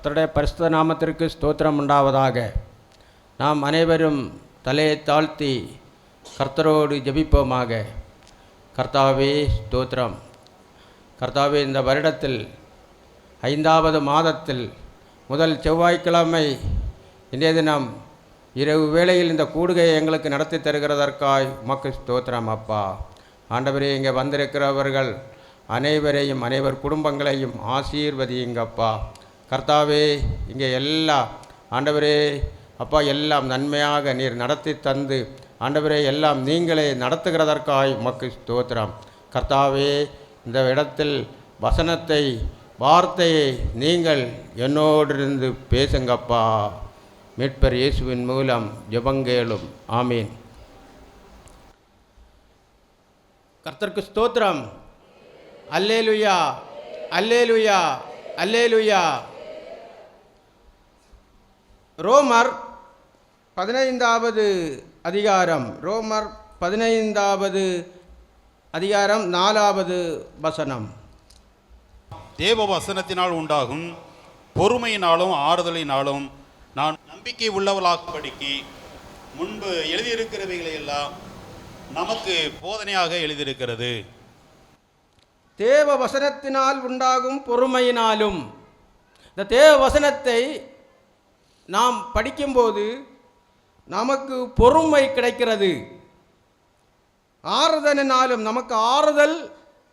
கர்த்தருடைய பரிசுத்த நாமத்திற்கு ஸ்தோத்திரம் உண்டாவதாக. நாம் அனைவரும் தலையை தாழ்த்தி கர்த்தரோடு ஜெபிப்போமாக. கர்த்தாவே ஸ்தோத்திரம். கர்த்தாவே, இந்த வருடத்தில் 5வது மாதத்தில் முதல் செவ்வாய்க்கிழமை இன்றைய தினம் இரவு வேளையில் இந்த கூடுகையை எங்களுக்கு நடத்தி தருகிறதற்காய் உமக்கு ஸ்தோத்திரம் அப்பா. ஆண்டவரே, இங்கே வந்திருக்கிறவர்கள் அனைவரையும் அனைவர் குடும்பங்களையும் ஆசீர்வதியுங்கப்பா. கர்த்தாவே, இங்கே ஆண்டவரே அப்பா, எல்லாம் நன்மையாக நீர் நடத்தி தந்து ஆண்டவரே எல்லாம் நீங்களே நடத்துகிறதற்காய் உமக்கு ஸ்தோத்திரம். கர்த்தாவே, இந்த இடத்தில் வசனத்தை வார்த்தையை நீங்கள் என்னோடிருந்து பேசுங்கப்பா. மீட்பர் இயேசுவின் மூலம் ஜெபங்கேளும். ஆமீன். கர்த்தருக்கு ஸ்தோத்திரம். அல்லேலுயா, அல்லேலுயா, அல்லேலுயா. ரோமர் 15வது அதிகாரம், ரோமர் 15வது அதிகாரம் 4வது வசனம். தேவ வசனத்தினால் உண்டாகும் பொறுமையினாலும் ஆறுதலினாலும் நான் நம்பிக்கை உள்ளவளாகும்படிக்கு முன்பு எழுதியிருக்கிறவைகளை எல்லாம் நமக்கு போதனையாக எழுதியிருக்கிறது. தேவ வசனத்தினால் உண்டாகும் பொறுமையினாலும். இந்த தேவ வசனத்தை நாம் படிக்கும்போது நமக்கு பொறுமை கிடைக்கிறது. ஆறுதலினாலும் நமக்கு ஆறுதல்,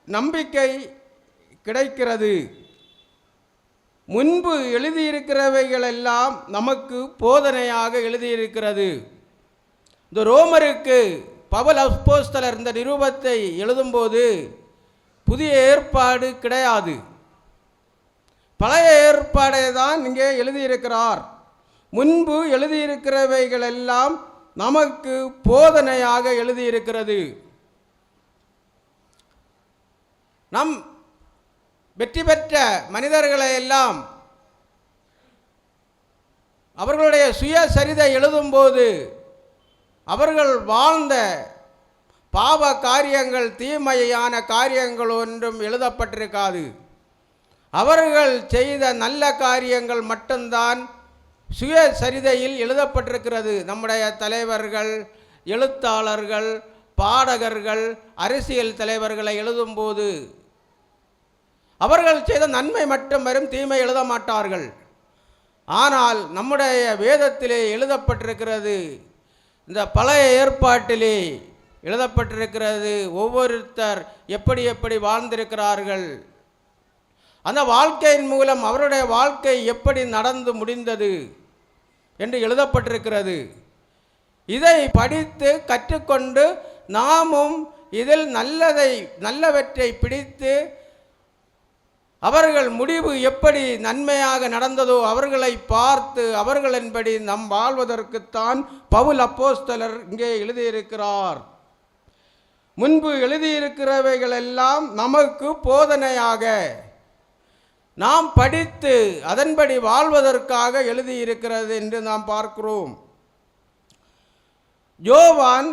நம்பிக்கை கிடைக்கிறது. முன்பு எழுதியிருக்கிறவைகளெல்லாம் நமக்கு போதனையாக எழுதியிருக்கிறது. இந்த ரோமருக்கு பவுல் அப்போஸ்தலர் இந்த நிருபத்தை எழுதும்போது புதிய ஏற்பாடு கிடையாது, பழைய ஏற்பாடை தான் இங்கே எழுதியிருக்கிறார். முன்பு எழுதியிருக்கிறவைகளெல்லாம் நமக்கு போதனையாக எழுதியிருக்கிறது. நம் வெற்றி பெற்ற மனிதர்களை எல்லாம் அவர்களுடைய சுயசரிதை எழுதும்போது அவர்கள் வாழ்ந்த பாவ காரியங்கள், தீமையான காரியங்கள் ஒன்றும் எழுதப்பட்டிருக்காது. அவர்கள் செய்த நல்ல காரியங்கள் மட்டும்தான் சுயசரிதையில் எழுதப்பட்டிருக்கிறது. நம்முடைய தலைவர்கள், எழுத்தாளர்கள், பாடகர்கள், அரசியல் தலைவர்களை எழுதும்போது அவர்கள் செய்த நன்மை மட்டும் வரும், தீமை எழுத மாட்டார்கள். ஆனால் நம்முடைய வேதத்திலே எழுதப்பட்டிருக்கிறது, இந்த பழைய ஏற்பாட்டிலே எழுதப்பட்டிருக்கிறது, ஒவ்வொருத்தர் எப்படி எப்படி வாழ்ந்திருக்கிறார்கள், அந்த வாழ்க்கையின் மூலம் அவருடைய வாழ்க்கை எப்படி நடந்து முடிந்தது என்று எழுதப்பட்டிருக்கிறது. இதை படித்து கற்றுக்கொண்டு நாமும் இதில் நல்லவற்றை பிடித்து அவர்கள் முடிவு எப்படி நன்மையாக நடந்ததோ அவர்களை பார்த்து அவர்களின்படி நம் வாழ்வதற்குத்தான் பவுல் அப்போஸ்தலர் இங்கே எழுதியிருக்கிறார். முன்பு எழுதியிருக்கிறவைகளெல்லாம் நமக்கு போதனையாக நாம் படித்து அதன்படி வாழ்வதற்காக எழுதியிருக்கிறது என்று நாம் பார்க்கிறோம். யோவான்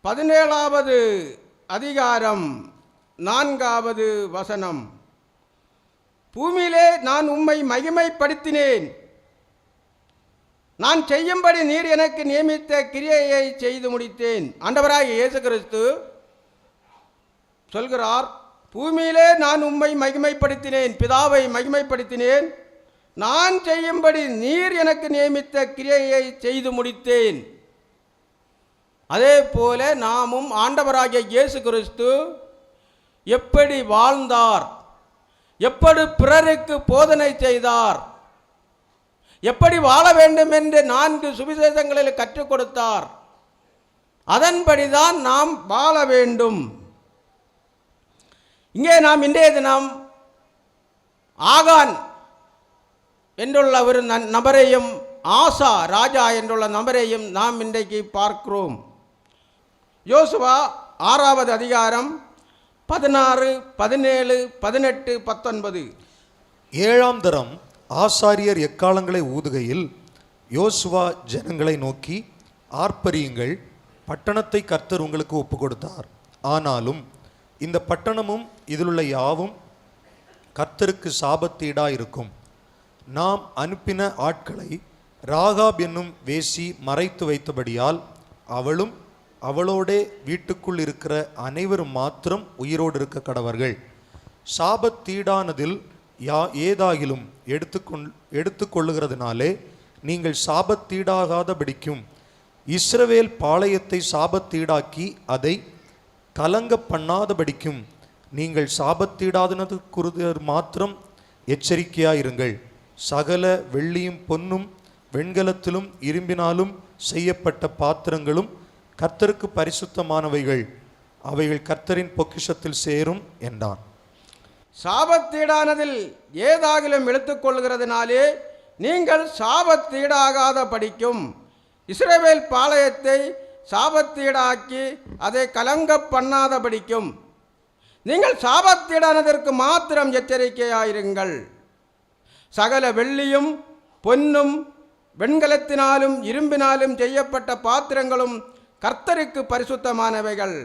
17வது அதிகாரம் 4வது வசனம். பூமியிலே நான் உம்மை மகிமைப்படுத்தினேன், நான் செய்யும்படி நீர் எனக்கு நியமித்த கிரியையை செய்து முடித்தேன். ஆண்டவராகிய இயேசு கிறிஸ்து சொல்கிறார், பூமியிலே நான் உம்மை மகிமைப்படுத்தினேன், பிதாவை மகிமைப்படுத்தினேன், நான் செய்யும்படி நீர் எனக்கு நியமித்த கிரியையை செய்து முடித்தேன். அதே போல நாமும் ஆண்டவராகிய இயேசு கிறிஸ்து எப்படி வாழ்ந்தார், எப்படி பிறருக்கு போதனை செய்தார், எப்படி வாழ வேண்டும் என்று 4 சுவிசேஷங்களில் கற்றுக் கொடுத்தார், அதன்படிதான் நாம் வாழ வேண்டும். இங்கே நாம் இன்றைய தினம் ஆகான் என்றுள்ள ஒரு நபரையும் ஆசா ராஜா என்றுள்ள நபரையும் நாம் இன்றைக்கு பார்க்கிறோம். யோசுவா 6வது அதிகாரம் 16, 17, 18, 19. 7ஆம் தரம் ஆசாரியர் எக்காலங்களை ஊதுகையில் யோசுவா ஜனங்களை நோக்கி, ஆர்ப்பரியுங்கள், பட்டணத்தை கர்த்தர் உங்களுக்கு ஒப்பு கொடுத்தார். ஆனாலும் இந்த பட்டணமும் இதிலுள்ள யாவும் கர்த்தருக்கு சாபத்தீடாயிருக்கும். நாம் அனுப்பின ஆட்களை ராகாப் என்னும் வேசி மறைத்து வைத்தபடியால் அவளும் அவளோடே வீட்டுக்குள் இருக்கிற அனைவரும் மாத்திரம் உயிரோடு இருக்க கடவர்கள். சாபத்தீடானதில் ஏதாகிலும் எடுத்துக்கொள்ளுகிறதுனாலே நீங்கள் சாபத்தீடாகாதபடிக்கும் இஸ்ரவேல் பாளையத்தை சாபத்தீடாக்கி அதை கலங்க பண்ணாதபடிக்கும் நீங்கள் சாபத்தீடாதனது குறித்து மாத்திரம் எச்சரிக்கையாயிருங்கள். சகல வெள்ளியும் பொன்னும் வெண்கலத்திலும் இரும்பினாலும் செய்யப்பட்ட பாத்திரங்களும் கர்த்தருக்கு பரிசுத்தமானவைகள், அவைகள் கர்த்தரின் பொக்கிஷத்தில் சேரும் என்றான். சாபத்தீடானதில் ஏதாகிலும் எடுத்துக்கொள்கிறதுனாலே நீங்கள் சாபத்தீடாகாத படிக்கும் இஸ்ரவேல் பாளையத்தை சாபத்தீடாக்கி அதை கலங்க பண்ணாத படிக்கும் நீங்கள் சாபத்தீடானதற்கு மாத்திரம் எச்சரிக்கையாயிருங்கள். சகல வெள்ளியும் பொன்னும் வெண்கலத்தினாலும் இரும்பினாலும் செய்யப்பட்ட பாத்திரங்களும் கர்த்தருக்கு பரிசுத்தமானவைகள்,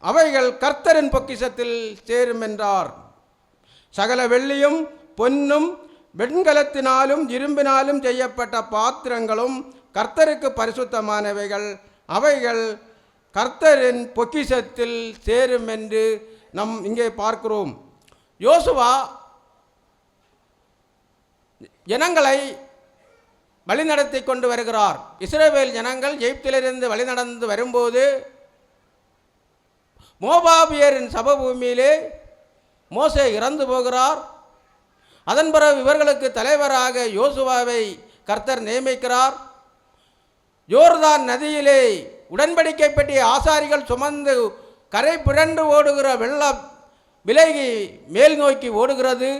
அவைகள் கர்த்தரின் பொக்கிஷத்தில் சேரும் என்றார். சகல வெள்ளியும் பொன்னும் வெண்கலத்தினாலும் இரும்பினாலும் செய்யப்பட்ட பாத்திரங்களும் கர்த்தருக்கு பரிசுத்தமானவைகள், அவைகள் கர்த்தரின் பொக்கிஷத்தில் சேரும் என்று நாம் இங்கே பார்க்கிறோம். யோசுவா ஜனங்களை வழிநடத்தி கொண்டு வருகிறார். இஸ்ரவேல் ஜனங்கள் எகிப்திலிருந்து வழிநடந்து வரும்போது மோபாபியரின் சபபூமியிலே மோசே இறந்து போகிறார். அதன் பிறகு இவர்களுக்கு தலைவராக யோசுவாவை கர்த்தர் நியமிக்கிறார். யோர்தான் நதியிலே உடன்படிக்கை பெட்டிய ஆசாரிகள் சுமந்து கரை புரண்டு ஓடுகிற வெள்ளம் விலகி மேல் நோக்கி ஓடுகிறது.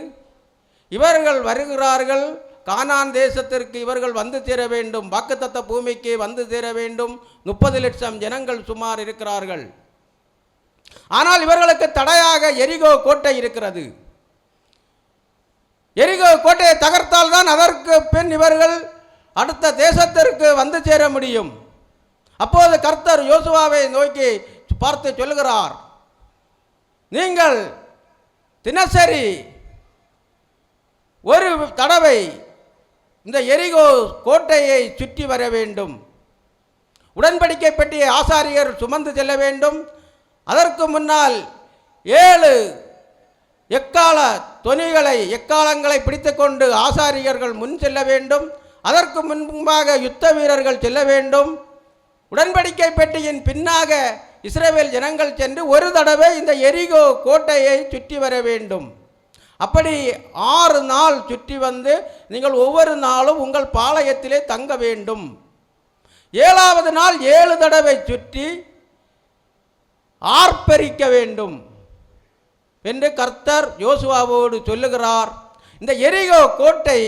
இவர்கள் வருகிறார்கள். கானான் தேசத்திற்கு இவர்கள் வந்து சேர வேண்டும், வாக்குத்தத்த பூமிக்கு வந்து சேர வேண்டும். 30 லட்சம் ஜனங்கள் சுமார் இருக்கிறார்கள். ஆனால் இவர்களுக்கு தடையாக எரிகோ கோட்டை இருக்கிறது. எரிகோ கோட்டையை தகர்த்தால் தான் அதற்கு பின் இவர்கள் அடுத்த தேசத்திற்கு வந்து சேர முடியும். அப்போது கர்த்தர் யோசுவாவை நோக்கி பார்த்து சொல்கிறார், நீங்கள் தினசரி ஒரு தடவை இந்த எரிகோ கோட்டையை சுற்றி வர வேண்டும். உடன்படிக்கை பெட்டிய ஆசாரியர் சுமந்து செல்ல வேண்டும். அதற்கு முன்னால் 7 எக்காலங்களை பிடித்துக்கொண்டு ஆசாரியர்கள் முன் செல்ல வேண்டும். அதற்கு முன்பாக யுத்த வீரர்கள் செல்ல வேண்டும். உடன்படிக்கை பெட்டியின் பின்னாக இஸ்ரவேல் ஜனங்கள் சென்று ஒரு தடவை இந்த எரிகோ கோட்டையை சுற்றி வர வேண்டும். அப்படி 6 நாள் சுற்றி வந்து நீங்கள் ஒவ்வொரு நாளும் உங்கள் பாளையத்திலே தங்க வேண்டும். 7வது நாள் 7 தடவை சுற்றி ஆர்ப்பரிக்க வேண்டும் என்று கர்த்தர் யோசுவாவோடு சொல்லுகிறார். இந்த எரிகோ கோட்டை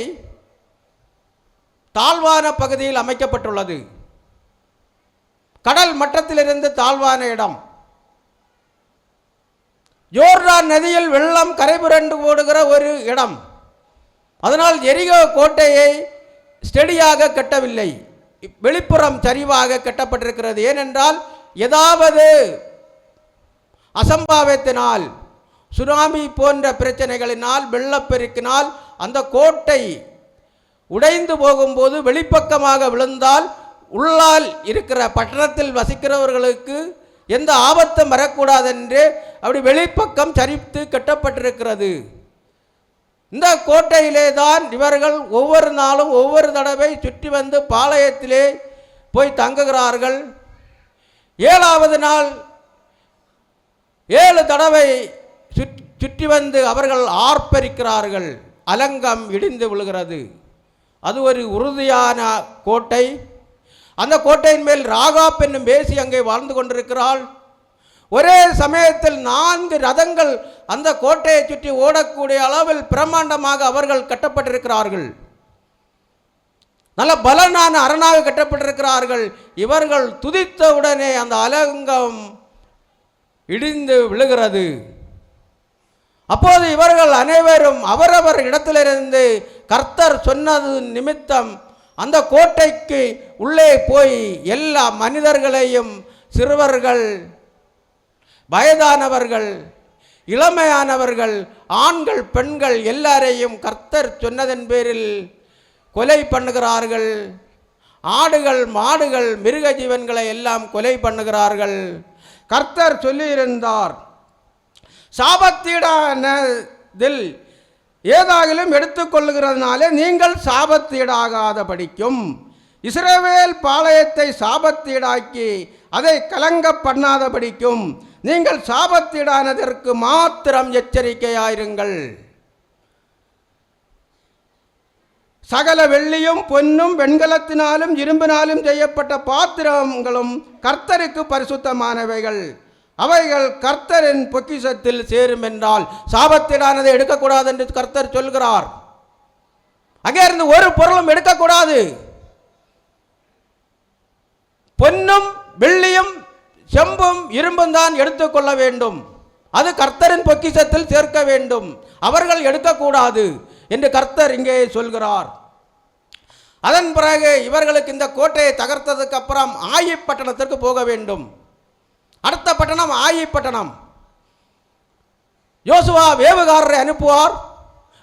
தாழ்வான பகுதியில் அமைக்கப்பட்டுள்ளது. கடல் மட்டத்திலிருந்து தாழ்வான இடம். யோர்தான் நதியில் வெள்ளம் கரைபுரண்டு ஓடுகிற ஒரு இடம். அதனால் எரிகோ கோட்டையை ஸ்டெடியாக கட்டவில்லை, வெளிப்புறம் சரிவாக கட்டப்பட்டிருக்கிறது. ஏனென்றால் ஏதாவது அசம்பாவித்தினால், சுனாமி போன்ற பிரச்சனைகளினால், வெள்ளப்பெருக்கினால் அந்த கோட்டை உடைந்து போகும்போது வெளிப்பக்கமாக விழுந்தால் உள்ளால் இருக்கிற பட்டணத்தில் வசிக்கிறவர்களுக்கு எந்த ஆபத்தும் வரக்கூடாதென்று அப்படி வெளிப்பக்கம் சரித்து கட்டப்பட்டிருக்கிறது. இந்த கோட்டையிலே தான் இவர்கள் ஒவ்வொரு நாளும் ஒவ்வொரு தடவை சுற்றி வந்து பாளையத்திலே போய் தங்குகிறார்கள். 7வது நாள் 7 தடவை சுற்றி வந்து அவர்கள் ஆர்ப்பரிக்கிறார்கள். அலங்கம் இடிந்து விழுகிறது. அது ஒரு உறுதியான கோட்டை. அந்த கோட்டையின் மேல் ராகாப் என்னும் வேசி அங்கே வாழ்ந்து கொண்டிருக்கிறாள். ஒரே சமயத்தில் 4 ரதங்கள் அந்த கோட்டையை சுற்றி ஓடக்கூடிய அளவில் பிரம்மாண்டமாக அவர்கள் கட்டப்பட்டிருக்கிறார்கள். நல்ல பலனான அரணாக கட்டப்பட்டிருக்கிறார்கள். இவர்கள் துதித்த உடனே அந்த அலங்கம் இடிந்து விழுகிறது. அப்போது இவர்கள் அனைவரும் அவரவர் இடத்திலிருந்து கர்த்தர் சொன்னது நிமித்தம் அந்த கோட்டைக்கு உள்ளே போய் எல்லா மனிதர்களையும், சிறுவர்கள், வயதானவர்கள் இளமையானவர்கள், ஆண்கள், பெண்கள் எல்லாரையும் கர்த்தர் சொன்னதன் பேரில் கொலை பண்ணுகிறார்கள். ஆடுகள், மாடுகள், மிருக ஜீவன்களை எல்லாம் கொலை பண்ணுகிறார்கள். கர்த்தர் சொல்லியிருந்தார், சாபத்தீடானதில் ஏதாகிலும் எடுத்துக்கொள்ளுகிறதுனாலே நீங்கள் சாபத்தீடாகாத படிக்கும். இஸ்ரவேல் பாளையத்தை சாபத்தீடாக்கி அதை கலங்க பண்ணாத படிக்கும் நீங்கள் சாபத்தீடானதற்கு மாத்திரம் எச்சரிக்கையாயிருங்கள். சகல வெள்ளியும் பொன்னும் வெண்கலத்தினாலும் இரும்பினாலும் செய்யப்பட்ட பாத்திரங்களும் கர்த்தருக்கு பரிசுத்தமானவைகள், அவைகள் கர்த்தரின் பொக்கிஷத்தில் சேரும் என்றால் சாபத்தீடானதை எடுக்கக்கூடாது என்று கர்த்தர் சொல்கிறார். அங்கே இருந்து ஒரு பொருளும் எடுக்கக்கூடாது. பொன்னும் வெள்ளியும் செம்பும் இரும்பும் தான் எடுத்துக்கொள்ள வேண்டும். அது கர்த்தரின் பொக்கிஷத்தில் சேர்க்க வேண்டும். அவர்கள் எடுக்கக்கூடாது என்று கர்த்தர் இங்கே சொல்கிறார். அதன் பிறகு இவர்களுக்கு இந்த கோட்டையை தகர்த்ததுக்கு அப்புறம் ஆயி பட்டணத்திற்கு போக வேண்டும். அடுத்த பட்டணம் ஆயி பட்டணம். யோசுவா வேவுகாரரை அனுப்புவார்.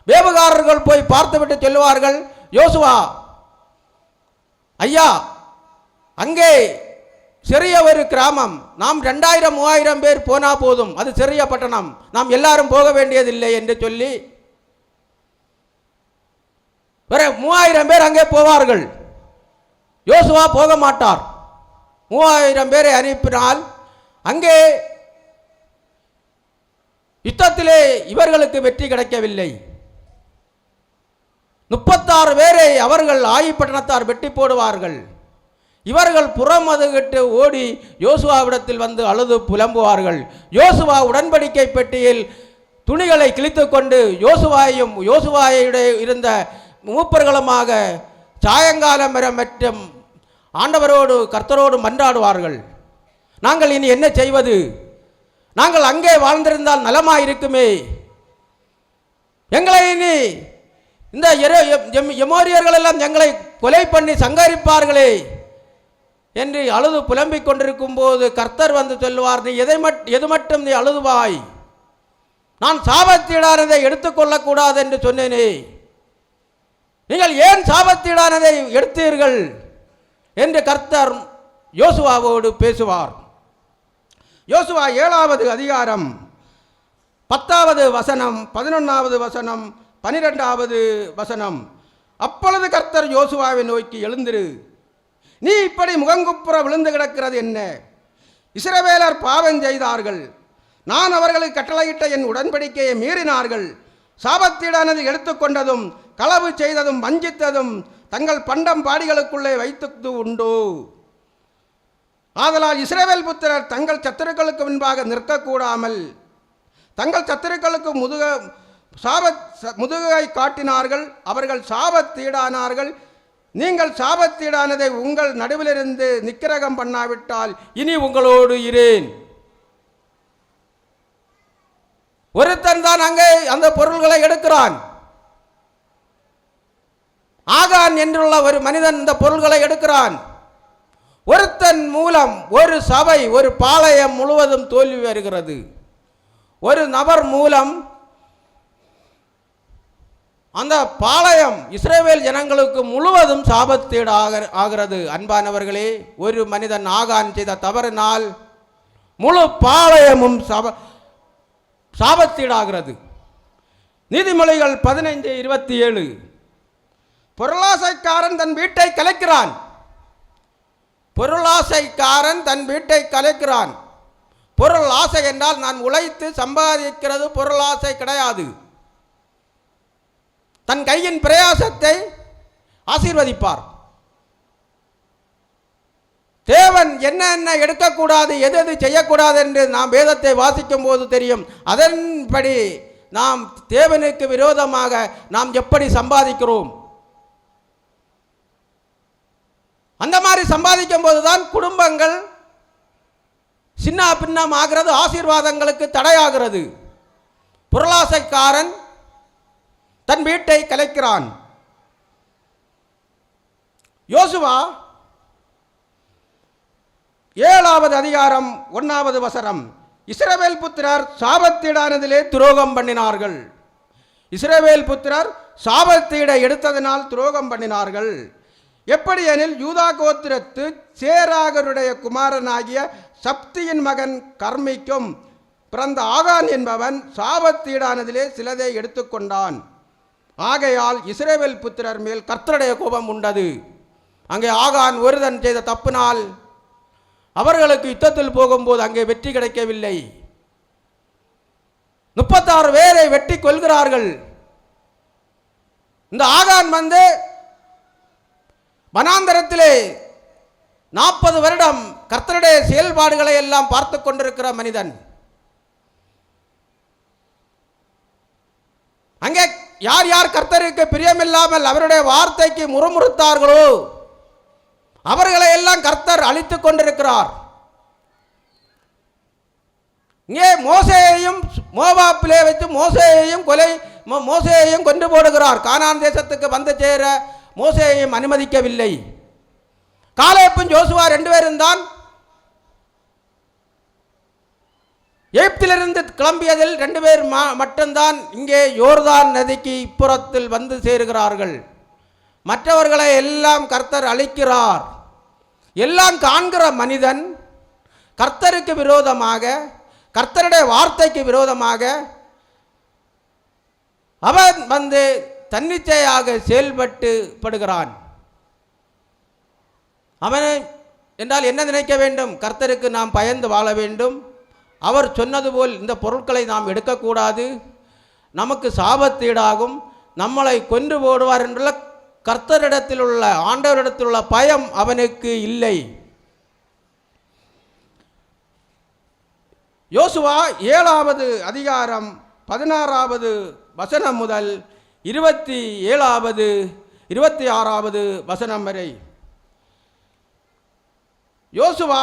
வேவுகாரர்கள் போய் பார்த்துவிட்டு சொல்லுவார்கள், யோசுவா ஐயா, அங்கே சிறிய ஒரு கிராமம், நாம் 2000-3000 பேர் போனா போதும், அது சிறிய பட்டணம், நாம் எல்லாரும் போக வேண்டியதில்லை என்று சொல்லி வேற 3000 பேர் அங்கே போவார்கள். யோசுவா போக மாட்டார். 3000 பேரை அனுப்பினால் அங்கே யுத்தத்திலே இவர்களுக்கு வெற்றி கிடைக்கவில்லை. 36 பேரை அவர்கள் ஆயிப்பட்டணத்தார் வெட்டி போடுவார்கள். இவர்கள் புறமதுகிட்டு ஓடி யோசுவாவிடத்தில் வந்து அழுது புலம்புவார்கள். யோசுவா உடன்படிக்கை பெட்டியில் துணிகளை கிழித்து கொண்டு யோசுவாயுடைய இருந்த மூப்பர்களுமாக சாயங்காலம் மற்றும் ஆண்டவரோடு கர்த்தரோடு மன்றாடுவார்கள். நாங்கள் இனி என்ன செய்வது? நாங்கள் அங்கே வாழ்ந்திருந்தால் நலமாயிருக்குமே. எங்களை இனி இந்த எமோரியர்கள் எல்லாம் எங்களை கொலை பண்ணி சங்கரிப்பார்களே என்று அழுது புலம்பிக் கொண்டிருக்கும் போது கர்த்தர் வந்து சொல்லுவார், நீ எது மட்டும் நீ அழுதுவாய்? நான் சாபத்தீடானதை எடுத்துக்கொள்ளக்கூடாது என்று சொன்னேனே, நீங்கள் ஏன் சாபத்தீடானதை எடுத்தீர்கள் என்று கர்த்தர் யோசுவாவோடு பேசுவார். யோசுவா 7வது அதிகாரம் 10வது வசனம், 11வது வசனம், 12வது வசனம். அப்பொழுது கர்த்தர் யோசுவாவை நோக்கி, எழுந்திரு, நீ இப்படி முகங்குப்புற விழுந்து கிடக்கிறது என்ன? இஸ்ரவேலர் பாவம் செய்தார்கள், நான் அவர்களுக்கு கட்டளையிட்ட என் உடன்படிக்கையை மீறினார்கள். சாபத்தீடானது எடுத்துக்கொண்டதும் களவு செய்ததும் வஞ்சித்ததும் தங்கள் பண்டம் பாடிகளுக்குள்ளே வைத்து உண்டு. ஆதலால் இஸ்ரவேல் புத்திரர் தங்கள் சத்துருக்களுக்கு முன்பாக நிற்கக்கூடாமல் தங்கள் சத்துருக்களுக்கு முதுகை காட்டினார்கள். அவர்கள் சாபத்தீடானார்கள். நீங்கள் சாபத்தீடானதை உங்கள் நடுவிலிருந்து நிக்கிரகம் பண்ணாவிட்டால் இனி உங்களோடு இரேன். ஒருத்தன் தான் அங்கே அந்த பொருள்களை எடுக்கிறான். ஆகான் என்றுள்ள ஒரு மனிதன் இந்த பொருள்களை எடுக்கிறான். ஒருத்தன் மூலம் ஒரு சபை, ஒரு பாளையம் முழுவதும் தோல்வி வருகிறது. ஒரு நபர் மூலம் அந்த பாளையம் இஸ்ரவேல் ஜனங்களுக்கு முழுவதும் சாபத்தீடு ஆகிறது. அன்பானவர்களே, ஒரு மனிதன் ஆகான் செய்த தவறினால் முழு பாளையமும் சாபத்தீடாகிறது. நீதிமொழிகள் 15:27. பொருளாசைக்காரன் தன் வீட்டை கலைக்கிறான். பொருளாசைக்காரன் தன் வீட்டை கலைக்கிறான். பொருள் ஆசை என்றால் நான் உழைத்து சம்பாதிக்கிறது பொருள் ஆசை கிடையாது. தன் கையின் பிரயாசத்தை ஆசீர்வதிப்பார். தேவன் என்ன எடுக்கக்கூடாது, எது செய்யக்கூடாது என்று நாம் வேதத்தை வாசிக்கும் போது தெரியும். அதன்படி நாம் தேவனுக்கு விரோதமாக நாம் எப்படி சம்பாதிக்கிறோம், அந்த மாதிரி சம்பாதிக்கும் போதுதான் குடும்பங்கள் சின்ன பின்னம் ஆகிறது, ஆசீர்வாதங்களுக்கு தடையாகிறது. பொருளாசைக்காரன் தன் வீட்டை கலைக்கிறான். யோசுவா 7வது அதிகாரம் 1வது வசனம். இஸ்ரவேல் புத்திரர் சாபத்தீடானதிலே துரோகம் பண்ணினார்கள். இஸ்ரவேல் புத்திரர் சாபத்தீடை எடுத்ததினால் துரோகம் பண்ணினார்கள். எப்படி எனில் யூதா கோத்திரத்து சேராகருடைய குமாரனாகிய சப்தியின் மகன் கர்மிக்கும் பிறந்த ஆகான் என்பவன் சாபத்தீடானதிலே சிலதை எடுத்துக்கொண்டான். ஆகையால் இஸ்ரவேல் புத்திரர் மேல் கர்த்தருடைய கோபம் உண்டது. அங்கே ஆகான் ஒருதன் செய்த தப்பினால் அவர்களுக்கு யுத்தத்தில் போகும்போது அங்கே வெற்றி கிடைக்கவில்லை. 36 பேரை வெட்டி கொள்கிறார்கள். இந்த ஆகான் வந்து வனாந்தரத்திலே 40 வருடம் கர்த்தருடைய செயல்பாடுகளை எல்லாம் பார்த்து கொண்டிருக்கிற மனிதன். அங்கே யார் யார் கர்த்தருக்கு பிரியமில்லாமல் அவருடைய வார்த்தைக்கு முறுமுறுத்தார்களோ அவர்களை எல்லாம் கர்த்தர் அழித்துக் கொண்டிருக்கிறார். இங்கே மோசேயையும் மோவாப்பிலே வைத்து மோசேயையும் கொண்டு போடுகிறார். கானான் தேசத்துக்கு வந்து சேர மோசேயையும் அனுமதிக்கவில்லை. காலேப்பும் யோசுவா 2 பேரும் தான் எகிப்திலிருந்து கிளம்பியதில் 2 பேர் மட்டும்தான் இங்கே யோர்தான் நதிக்கு இப்புறத்தில் வந்து சேருகிறார்கள். மற்றவர்களை எல்லாம் கர்த்தர் அழிக்கிறார். எல்லாம் காண்கிற மனிதன் கர்த்தருக்கு விரோதமாக, கர்த்தருடைய வார்த்தைக்கு விரோதமாக அவன் வந்து தன்னிச்சையாக செயல்பட்டு படுகிறான். அவனை என்றால் என்ன நினைக்க வேண்டும்? கர்த்தருக்கு நாம் பயந்து வாழ வேண்டும். அவர் சொன்னது போல் இந்த பொருட்களை நாம் எடுக்கக்கூடாது, நமக்கு சாபத்தீடாகும், நம்மளை கொன்று போடுவார் என்றுள்ள கர்த்தரிடத்தில் உள்ள ஆண்டவரிடத்தில் உள்ள பயம் அவனுக்கு இல்லை. யோசுவா 7வது அதிகாரம் 16வது வசனம் முதல் 27வது 26வது வசனம் வரை. யோசுவா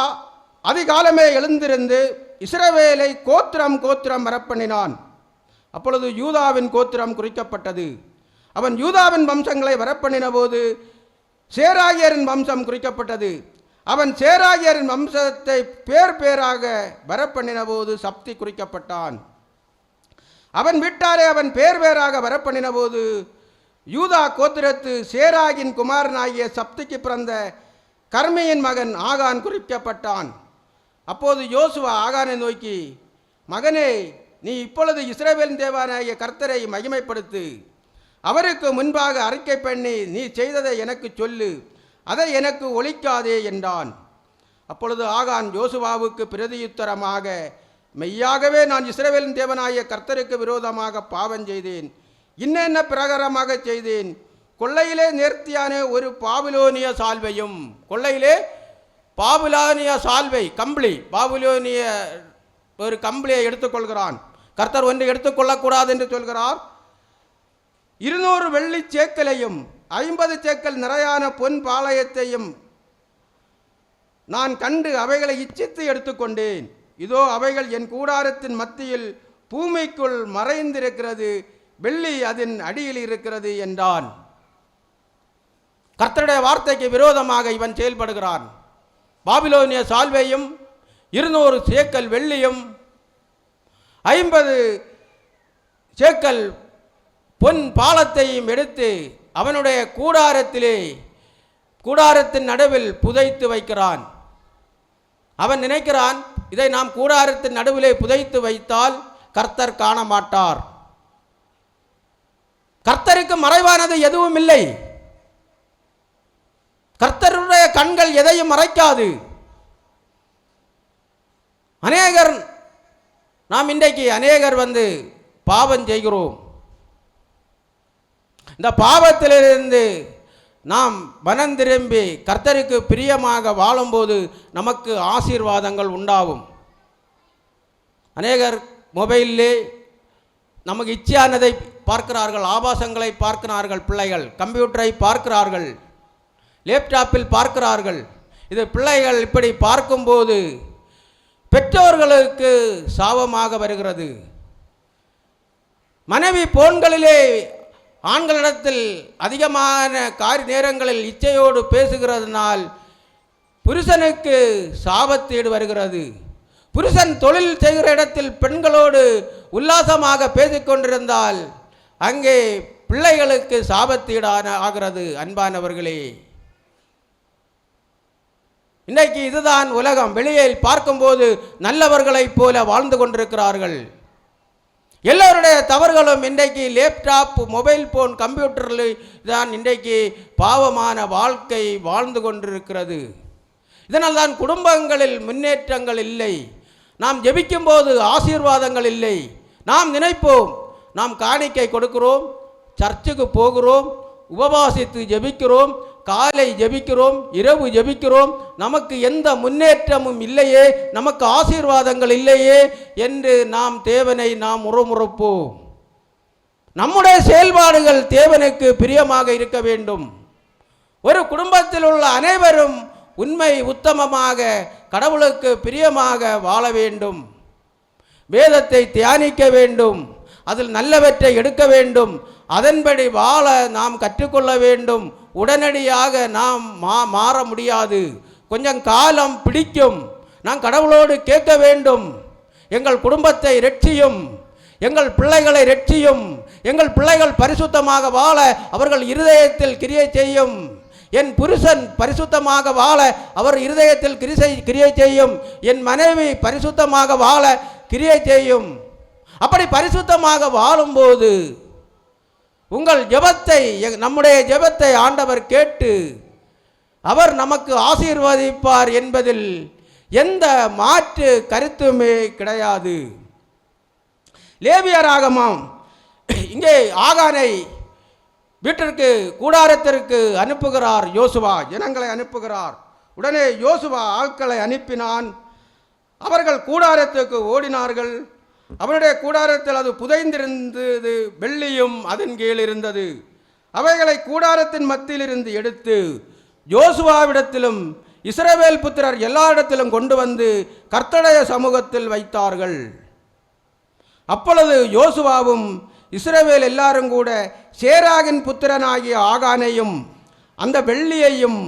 அதிகாலமே எழுந்திருந்து இஸ்ரவேலை கோத்திரம் கோத்திரம் வரப்பண்ணினான். அப்பொழுது யூதாவின் கோத்திரம் குறிக்கப்பட்டது. அவன் யூதாவின் வம்சங்களை வரப்பண்ணின போது சேராகியரின் வம்சம் குறிக்கப்பட்டது. அவன் சேராகியரின் வம்சத்தை பேர் பேராக வரப்பண்ணின போது சப்தி குறிக்கப்பட்டான். அவன் வீட்டாரே அவன் பேர் பேராக வரப்பண்ணின போது யூதா கோத்திரத்து சேராகின் குமாரனாகிய சப்திக்கு பிறந்த கர்மியின் மகன் ஆகான் குறிக்கப்பட்டான். அப்போது யோசுவா ஆகானை நோக்கி, மகனே, நீ இப்பொழுது இஸ்ரவேலின் தேவனாகிய கர்த்தரை மகிமைப்படுத்து, அவருக்கு முன்பாக அறிக்கை பண்ணி நீ செய்ததை எனக்கு சொல்லு, அதை எனக்கு ஒழிக்காதே என்றான். அப்பொழுது ஆகான் யோசுவாவுக்கு பிரதியுத்தரமாக, மெய்யாகவே நான் இஸ்ரவேலின் தேவனாகிய கர்த்தருக்கு விரோதமாக பாவம் செய்தேன். இன்னென்ன பிரகாரமாக செய்தேன்? கொள்ளையிலே நேர்த்தியான ஒரு பாபிலோனிய சால்வையும், கொள்ளையிலே பாபிலோனிய சால்வை கம்பளி, பாபிலோனிய ஒரு கம்பளியை எடுத்துக்கொள்கிறான். கர்த்தர் ஒன்று எடுத்துக்கொள்ளக்கூடாது என்று சொல்கிறார். 200 வெள்ளி சேக்கலையும் 50 சேக்கல் நிறையான பொன் பாளையத்தையும் நான் கண்டு அவைகளை இச்சித்து எடுத்துக்கொண்டேன். இதோ அவைகள் என் கூடாரத்தின் மத்தியில் பூமிக்குள் மறைந்திருக்கிறது, வெள்ளி அதன் அடியில் இருக்கிறது என்றான். கர்த்தருடைய வார்த்தைக்கு விரோதமாக இவன் செயல்படுகிறான். பாபிலோனிய சால்வையும் 200 சேக்கல் வெள்ளியும் 50 சேக்கல் பொன் பாலத்தையும் எடுத்து அவனுடைய கூடாரத்தின் நடுவில் புதைத்து வைக்கிறான். அவன் நினைக்கிறான், இதை நாம் கூடாரத்தின் நடுவிலே புதைத்து வைத்தால் கர்த்தர் காண மாட்டார். கர்த்தருக்கு மறைவானது எதுவும் இல்லை. கர்த்தருடைய கண்கள் எதையும் மறைக்காது. நாம் இன்றைக்கு அநேகர் வந்து பாவம் செய்கிறோம். இந்த பாவத்திலிருந்து நாம் மனம் திரும்பி கர்த்தருக்கு பிரியமாக வாழும்போது நமக்கு ஆசீர்வாதங்கள் உண்டாகும். அநேகர் மொபைலிலே நமக்கு இச்சையானதை பார்க்கிறார்கள், ஆபாசங்களை பார்க்கிறார்கள், பிள்ளைகள் கம்ப்யூட்டரை பார்க்கிறார்கள், லேப்டாப்பில் பார்க்கிறார்கள். இது பிள்ளைகள் இப்படி பார்க்கும்போது பெற்றோர்களுக்கு சாபமாக வருகிறது. மனைவி போன்களிலே ஆண்களிடத்தில் அதிகமான நேரங்களில் இச்சையோடு பேசுகிறதுனால் புருஷனுக்கு சாபத்தீடு வருகிறது. புருஷன் தொழில் செய்கிற இடத்தில் பெண்களோடு உல்லாசமாக பேசிக்கொண்டிருந்தால் அங்கே பிள்ளைகளுக்கு சாபத்தீடான ஆகிறது. அன்பானவர்களே, இன்றைக்கு இதுதான் உலகம். வெளியே பார்க்கும்போது நல்லவர்களைப் போல வாழ்ந்து கொண்டிருக்கிறார்கள். எல்லோருடைய தவறுகளும் இன்றைக்கு லேப்டாப், மொபைல் போன், கம்ப்யூட்டரில் தான் இன்றைக்கு பாவமான வாழ்க்கை வாழ்ந்து கொண்டிருக்கிறது. இதனால் தான் குடும்பங்களில் முன்னேற்றங்கள் இல்லை. நாம் ஜெபிக்கும் போது ஆசீர்வாதங்கள் இல்லை. நாம் நினைப்போம், நாம் காணிக்கை கொடுக்கிறோம், சர்ச்சுக்கு போகிறோம், உபவாசித்து ஜெபிக்கிறோம், காலை ஜெபிக்கிறோம், இரவு ஜெபிக்கிறோம், நமக்கு எந்த முன்னேற்றமும் இல்லையே, நமக்கு ஆசீர்வாதங்கள் இல்லையே என்று நாம் தேவனை முறுமுறுப்போம். நம்முடைய செயல்பாடுகள் தேவனுக்கு பிரியமாக இருக்க வேண்டும். ஒரு குடும்பத்தில் உள்ள அனைவரும் உண்மை உத்தமமாக கடவுளுக்கு பிரியமாக வாழ வேண்டும். வேதத்தை தியானிக்க வேண்டும், அதில் நல்லவற்றை எடுக்க வேண்டும், அதன்படி வாழ நாம் கற்றுக்கொள்ள வேண்டும். உடனடியாக நாம் மாற முடியாது, கொஞ்சம் காலம் பிடிக்கும். நாம் கடவுளோடு கேட்க வேண்டும், எங்கள் குடும்பத்தை இரட்சியும், எங்கள் பிள்ளைகளை இரட்சியும், எங்கள் பிள்ளைகள் பரிசுத்தமாக வாழ அவர்கள் இருதயத்தில் கிரியை செய்யும், என் புருஷன் பரிசுத்தமாக வாழ அவர் இருதயத்தில் கிரியை செய்யும், என் மனைவி பரிசுத்தமாக வாழ கிரியை செய்யும். அப்படி பரிசுத்தமாக வாழும்போது உங்கள் ஜெபத்தை, நம்முடைய ஜெபத்தை ஆண்டவர் கேட்டு அவர் நமக்கு ஆசீர்வதிப்பார் என்பதில் எந்த மாற்று கருத்துமே கிடையாது. லேவியராகமம் இங்கே ஆகானை வீட்டிற்கு கூடாரத்திற்கு அனுப்புகிறார் யோசுவா, ஜனங்களை அனுப்புகிறார். உடனே யோசுவா ஆட்களை அனுப்பினான். அவர்கள் கூடாரத்துக்கு ஓடினார்கள். அவனுடைய கூடாரத்தில் அது புதைந்திருந்தது, வெள்ளியும் அதன் கீழ் இருந்தது. அவைகளை கூடாரத்தின் மத்தியிலிருந்து எடுத்து யோசுவாவிடத்திலும் இஸ்ரவேல் புத்திரர் எல்லாரிடத்திலும் கொண்டு வந்து கர்த்தருடைய சமூகத்தில் வைத்தார்கள். அப்பொழுது யோசுவாவும் இஸ்ரவேல் எல்லாரும் கூட சேராகின் புத்திரனாகிய ஆகானையும் அந்த வெள்ளியையும்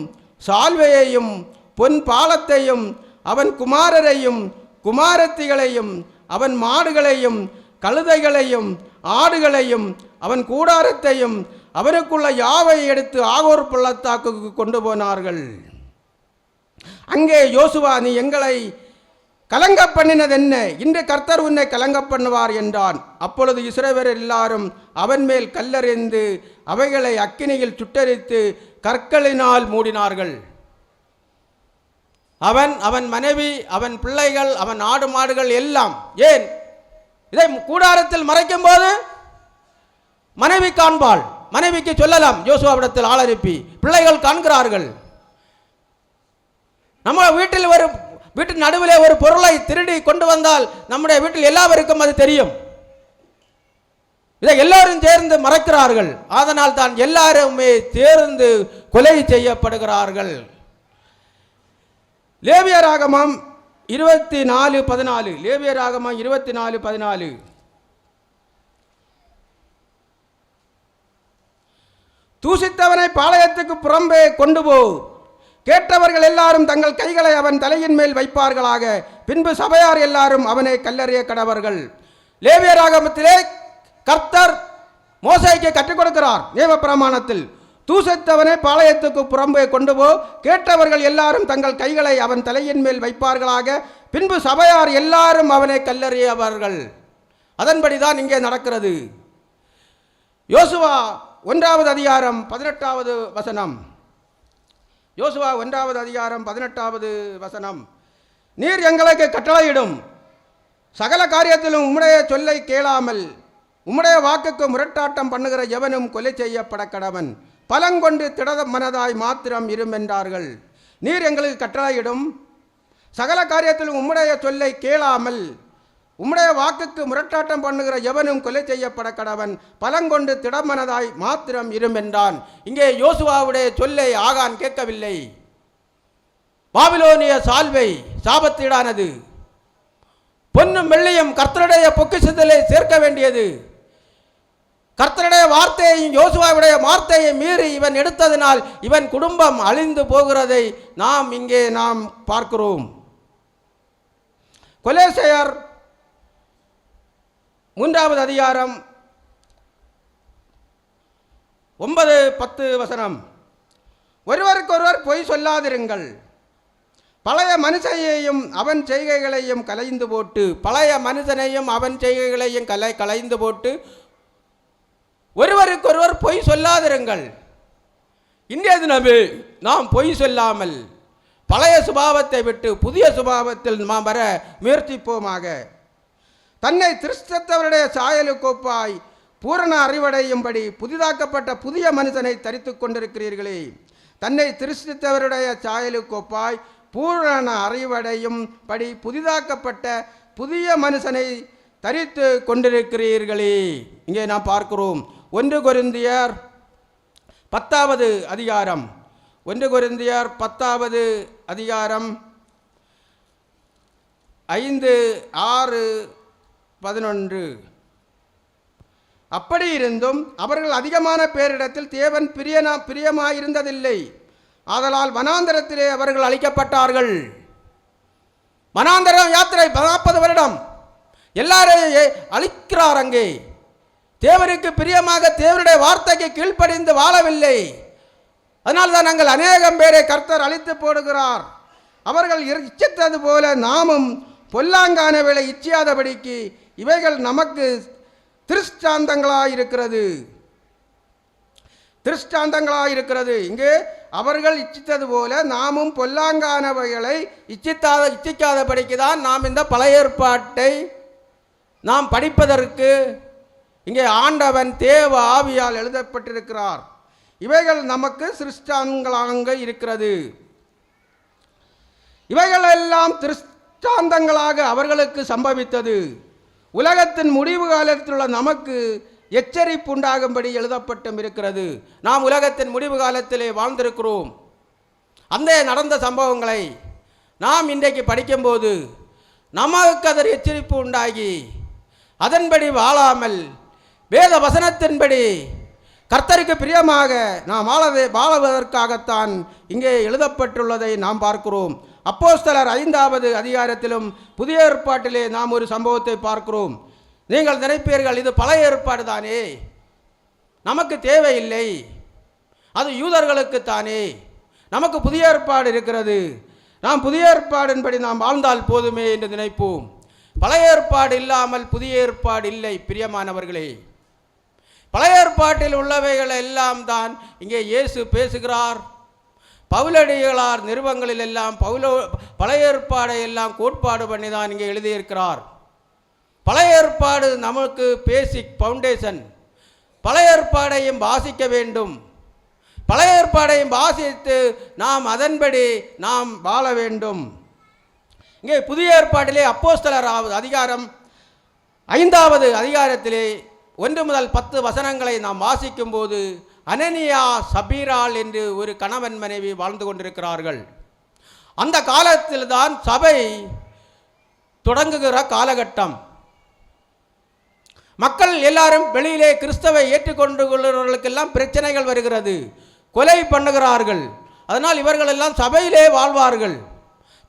சால்வையையும் பொன் பாலத்தையும் அவன் குமாரரையும் குமாரத்திகளையும் அவன் மாடுகளையும் கழுதைகளையும் ஆடுகளையும் அவன் கூடாரத்தையும் அவனுக்குள்ள யாவை எடுத்து ஆகோர் பள்ளத்தாக்குக்கு கொண்டு போனார்கள். அங்கே யோசுவா, நீ எங்களை கலங்க பண்ணினது என்ன? இன்று கர்த்தர் உன்னை கலங்க பண்ணுவார் என்றான். அப்பொழுது இஸ்ரவேலர் எல்லாரும் அவன் மேல் கல்லெறிந்து அவைகளை அக்கினியில் சுட்டெரித்து கற்களினால் மூடினார்கள். அவன், அவன் மனைவி, அவன் பிள்ளைகள், அவன் ஆடு மாடுகள் எல்லாம். ஏன் இதை கூடாரத்தில் மறைக்கும் போது மனைவி காண்பாள், மனைவிக்கு சொல்லலாம் யோசுவாவிடத்தில் ஆள் அனுப்பி. பிள்ளைகள் காண்கிறார்கள். நம்ம வீட்டில் வீட்டு நடுவில் ஒரு பொருளை திருடி கொண்டு வந்தால் நம்முடைய வீட்டில் எல்லாருக்கும் அது தெரியும். இதை எல்லாரும் சேர்ந்து மறைக்கிறார்கள். அதனால் தான் எல்லாருமே சேர்ந்து கொலை செய்யப்படுகிறார்கள். லேவியராகமம் 24:14. லேவியராகமம் 24:14. தூசித்தவனை பாளையத்துக்கு புறம்பே கொண்டு போ, கேட்டவர்கள் எல்லாரும் தங்கள் கைகளை அவன் தலையின் மேல் வைப்பார்களாக, பின்பு சபையார் எல்லாரும் அவனை கல்லறிய கடவர்கள். லேவியராகமத்திலே கர்த்தர் மோசேக்கு கற்றுக் கொடுக்கிறார் தேவ பிரமாணத்தில், தூசித்தவனை பாளையத்துக்கு புறம்பே கொண்டு போ, கேட்டவர்கள் எல்லாரும் தங்கள் கைகளை அவன் தலையின் மேல் வைப்பார்களாக, பின்பு சபையார் எல்லாரும் அவனை கல்லறியவர்கள். அதன்படிதான் இங்கே நடக்கிறது. யோசுவா 1வது அதிகாரம் 18வது வசனம். யோசுவா 1வது அதிகாரம் 18வது வசனம். நீர் எங்களுக்கு கட்டளையிடும் சகல காரியத்திலும் உம்முடைய சொல்லை கேளாமல் உம்முடைய வாக்குக்கு முரட்டாட்டம் பண்ணுகிற எவனும் கொலை செய்யப்பட கடவன், பலங்கொண்டு திட மனதாய் மாத்திரம் இருமென்றார்கள். நீர் எங்களுக்கு கட்டளையிடும் சகல காரியத்திலும் உம்முடைய சொல்லை கேளாமல் உம்முடைய வாக்குக்கு முரட்டாட்டம் பண்ணுகிற எவனும் கொலை செய்யப்பட கடவன், பலங்கொண்டு திடமனதாய் மாத்திரம் இருமென்றான். இங்கே யோசுவாவுடைய சொல்லை ஆகான் கேட்கவில்லை. பாபிலோனிய சால்வை சாபத்தீடானது. பொன்னும் வெள்ளியும் கர்த்தருடைய பொக்கிஷத்திலே சேர்க்க வேண்டியது. கர்த்தருடைய வார்த்தையையும் யோசுவாவுடைய வார்த்தையை மீறி இவன் எடுத்ததினால் இவன் குடும்பம் அழிந்து போகிறதை நாம் இங்கே பார்க்கிறோம். கொலேசையர் 3வது அதிகாரம் 9-10 வசனம். ஒருவருக்கொருவர் பொய் சொல்லாதிருங்கள், பழைய மனுஷனையும் அவன் செய்கைகளையும் கலைந்து போட்டு, பழைய மனுஷனையும் அவன் செய்கைகளையும் கலைந்து போட்டு ஒருவருக்கொருவர் பொய் சொல்லாதிருங்கள். இன்றைய தினமே நாம் பொய் சொல்லாமல் பழைய சுபாவத்தை விட்டு புதிய சுபாவத்தில் நாம் வர முயற்சிப்போமாக. தன்னை திருஷ்டத்தவருடைய சாயலுக்கொப்பாய் பூரண அறிவடையும்படி புதிதாக்கப்பட்ட புதிய மனுஷனை தரித்து கொண்டிருக்கிறீர்களே. தன்னை திருஷ்டித்தவருடைய சாயலுக்கொப்பாய் பூரண அறிவடையும் படி புதிதாக்கப்பட்ட புதிய மனுஷனை தரித்து கொண்டிருக்கிறீர்களே. இங்கே நாம் பார்க்கிறோம் 1 கொரிந்தியர் 10வது அதிகாரம் 1 கொரிந்தியர் 10வது அதிகாரம் 5, 6, 11. அப்படி இருந்தும் அவர்கள் அதிகமான பேரிடத்தில் தேவன் பிரியமாயிருந்ததில்லை. ஆதலால் வனாந்தரத்திலே அவர்கள் அழிக்கப்பட்டார்கள். வனாந்தரம் யாத்திரை 40 வருடம் எல்லாரையும் அழிக்கிறார். அங்கே தேவனுக்கு பிரியமாக தேவனுடைய வார்த்தைக்கு கீழ்ப்படிந்து வாழவில்லை. அதனால்தான் நாங்கள் அநேகம் பேரை கர்த்தர் அழித்து போடுகிறார். அவர்கள் இச்சித்தது போல நாமும் பொல்லாங்கானவளை இச்சியாதபடிக்கு இவைகள் நமக்கு திருஷ்டாந்தங்களாயிருக்கிறது. இங்கே அவர்கள் இச்சித்தது போல நாமும் பொல்லாங்கானவைகளை இச்சிக்காதபடிக்கு தான் நாம் இந்த பழைய ஏற்பாட்டை நாம் படிப்பதற்கு இங்கே ஆண்டவன் தேவ ஆவியால் எழுதப்பட்டிருக்கிறார். இவைகள் நமக்கு திருஷ்டாந்தங்களாக இருக்கிறது. இவைகள் எல்லாம் திருஷ்டாந்தங்களாக அவர்களுக்கு சம்பவித்தது. உலகத்தின் முடிவு காலத்தில் உள்ள நமக்கு எச்சரிப்பு உண்டாகும்படி எழுதப்பட்டும் இருக்கிறது. நாம் உலகத்தின் முடிவு காலத்திலே வாழ்ந்திருக்கிறோம். அந்த நடந்த சம்பவங்களை நாம் இன்றைக்கு படிக்கும்போது நமக்கு அதர் எச்சரிப்பு உண்டாகி அதன்படி வாழாமல் வேத வசனத்தின்படி கர்த்தருக்கு பிரியமாக நாம் வாழுவதற்காகத்தான் இங்கே எழுதப்பட்டுள்ளதை நாம் பார்க்கிறோம். அப்போஸ்தலர் 5வது அதிகாரத்திலும் புதிய ஏற்பாட்டிலே நாம் ஒரு சம்பவத்தை பார்க்கிறோம். நீங்கள் நினைப்பீர்கள், இது பழைய ஏற்பாடு தானே, நமக்கு தேவையில்லை, அது யூதர்களுக்குத்தானே, நமக்கு புதிய ஏற்பாடு இருக்கிறது, நாம் புதிய ஏற்பாடின்படி நாம் வாழ்ந்தால் போதுமே என்று நினைப்போம். பழைய ஏற்பாடு இல்லாமல் புதிய ஏற்பாடு இல்லை. பிரியமானவர்களே, பழைய ஏற்பாட்டில் உள்ளவைகள் எல்லாம் தான் இங்கே இயேசு பேசுகிறார். பவுலடிகளார் நிருபங்களில் எல்லாம் பழைய ஏற்பாடை எல்லாம் கோட்பாடு பண்ணி தான் இங்கே எழுதியிருக்கிறார். பழைய ஏற்பாடு நமக்கு பேசிக் ஃபவுண்டேஷன். பழைய ஏற்பாடையும் வாசிக்க வேண்டும். பழைய ஏற்பாடையும் வாசித்து நாம் அதன்படி நாம் வாழ வேண்டும். இங்கே புதிய ஏற்பாட்டிலே அப்போஸ்தலர் அதிகாரம் 5வது அதிகாரத்திலே 1 முதல் 10 வசனங்களை நாம் வாசிக்கும் போது அனனியா சபீராள் என்று ஒரு கணவன் மனைவி வாழ்ந்து கொண்டிருக்கிறார்கள். அந்த காலத்தில் தான் சபை தொடங்குகிற காலகட்டம். மக்கள் எல்லாரும் வெளியிலே கிறிஸ்தவை ஏற்றுக்கொண்டு கொள்கிறவர்களுக்கெல்லாம் பிரச்சனைகள் வருகிறது, கொலை பண்ணுகிறார்கள். அதனால் இவர்கள் எல்லாம் சபையிலே வாழ்வார்கள்.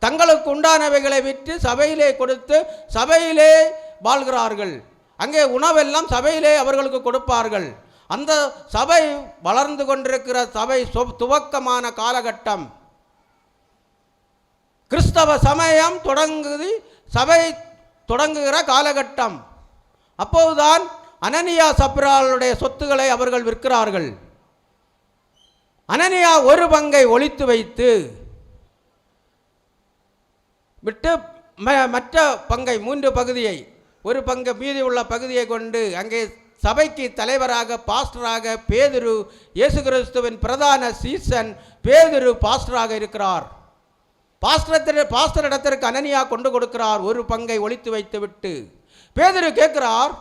தங்களுக்கு உண்டானவைகளை விட்டு சபையிலே கொடுத்து சபையிலே வாழ்கிறார்கள். அங்கே உணவெல்லாம் சபையிலே அவர்களுக்கு கொடுப்பார்கள். அந்த சபை வளர்ந்து கொண்டிருக்கிற சபை துவக்கமான காலகட்டம். கிறிஸ்தவ சமயம் சபை தொடங்குகிற காலகட்டம். அப்போதுதான் அனனியா சப்ராளுடைய சொத்துக்களை அவர்கள் விற்கிறார்கள். அனனியா ஒரு பங்கை ஒளித்து வைத்து விட்டு மற்ற பங்கை 3 பகுதியை, ஒரு பங்கு மீதி உள்ள பகுதியை கொண்டு அங்கே சபைக்கு தலைவராக பாஸ்டராக பேதுரு, இயேசு கிறிஸ்துவின் பிரதான சீசன் பேதுரு பாஸ்டராக இருக்கிறார். பாஸ்டர் இடத்திற்கு அனனியா கொண்டு கொடுக்கிறார். ஒரு பங்கை ஒளித்து வைத்து விட்டு பேதுரு கேட்கிறார்,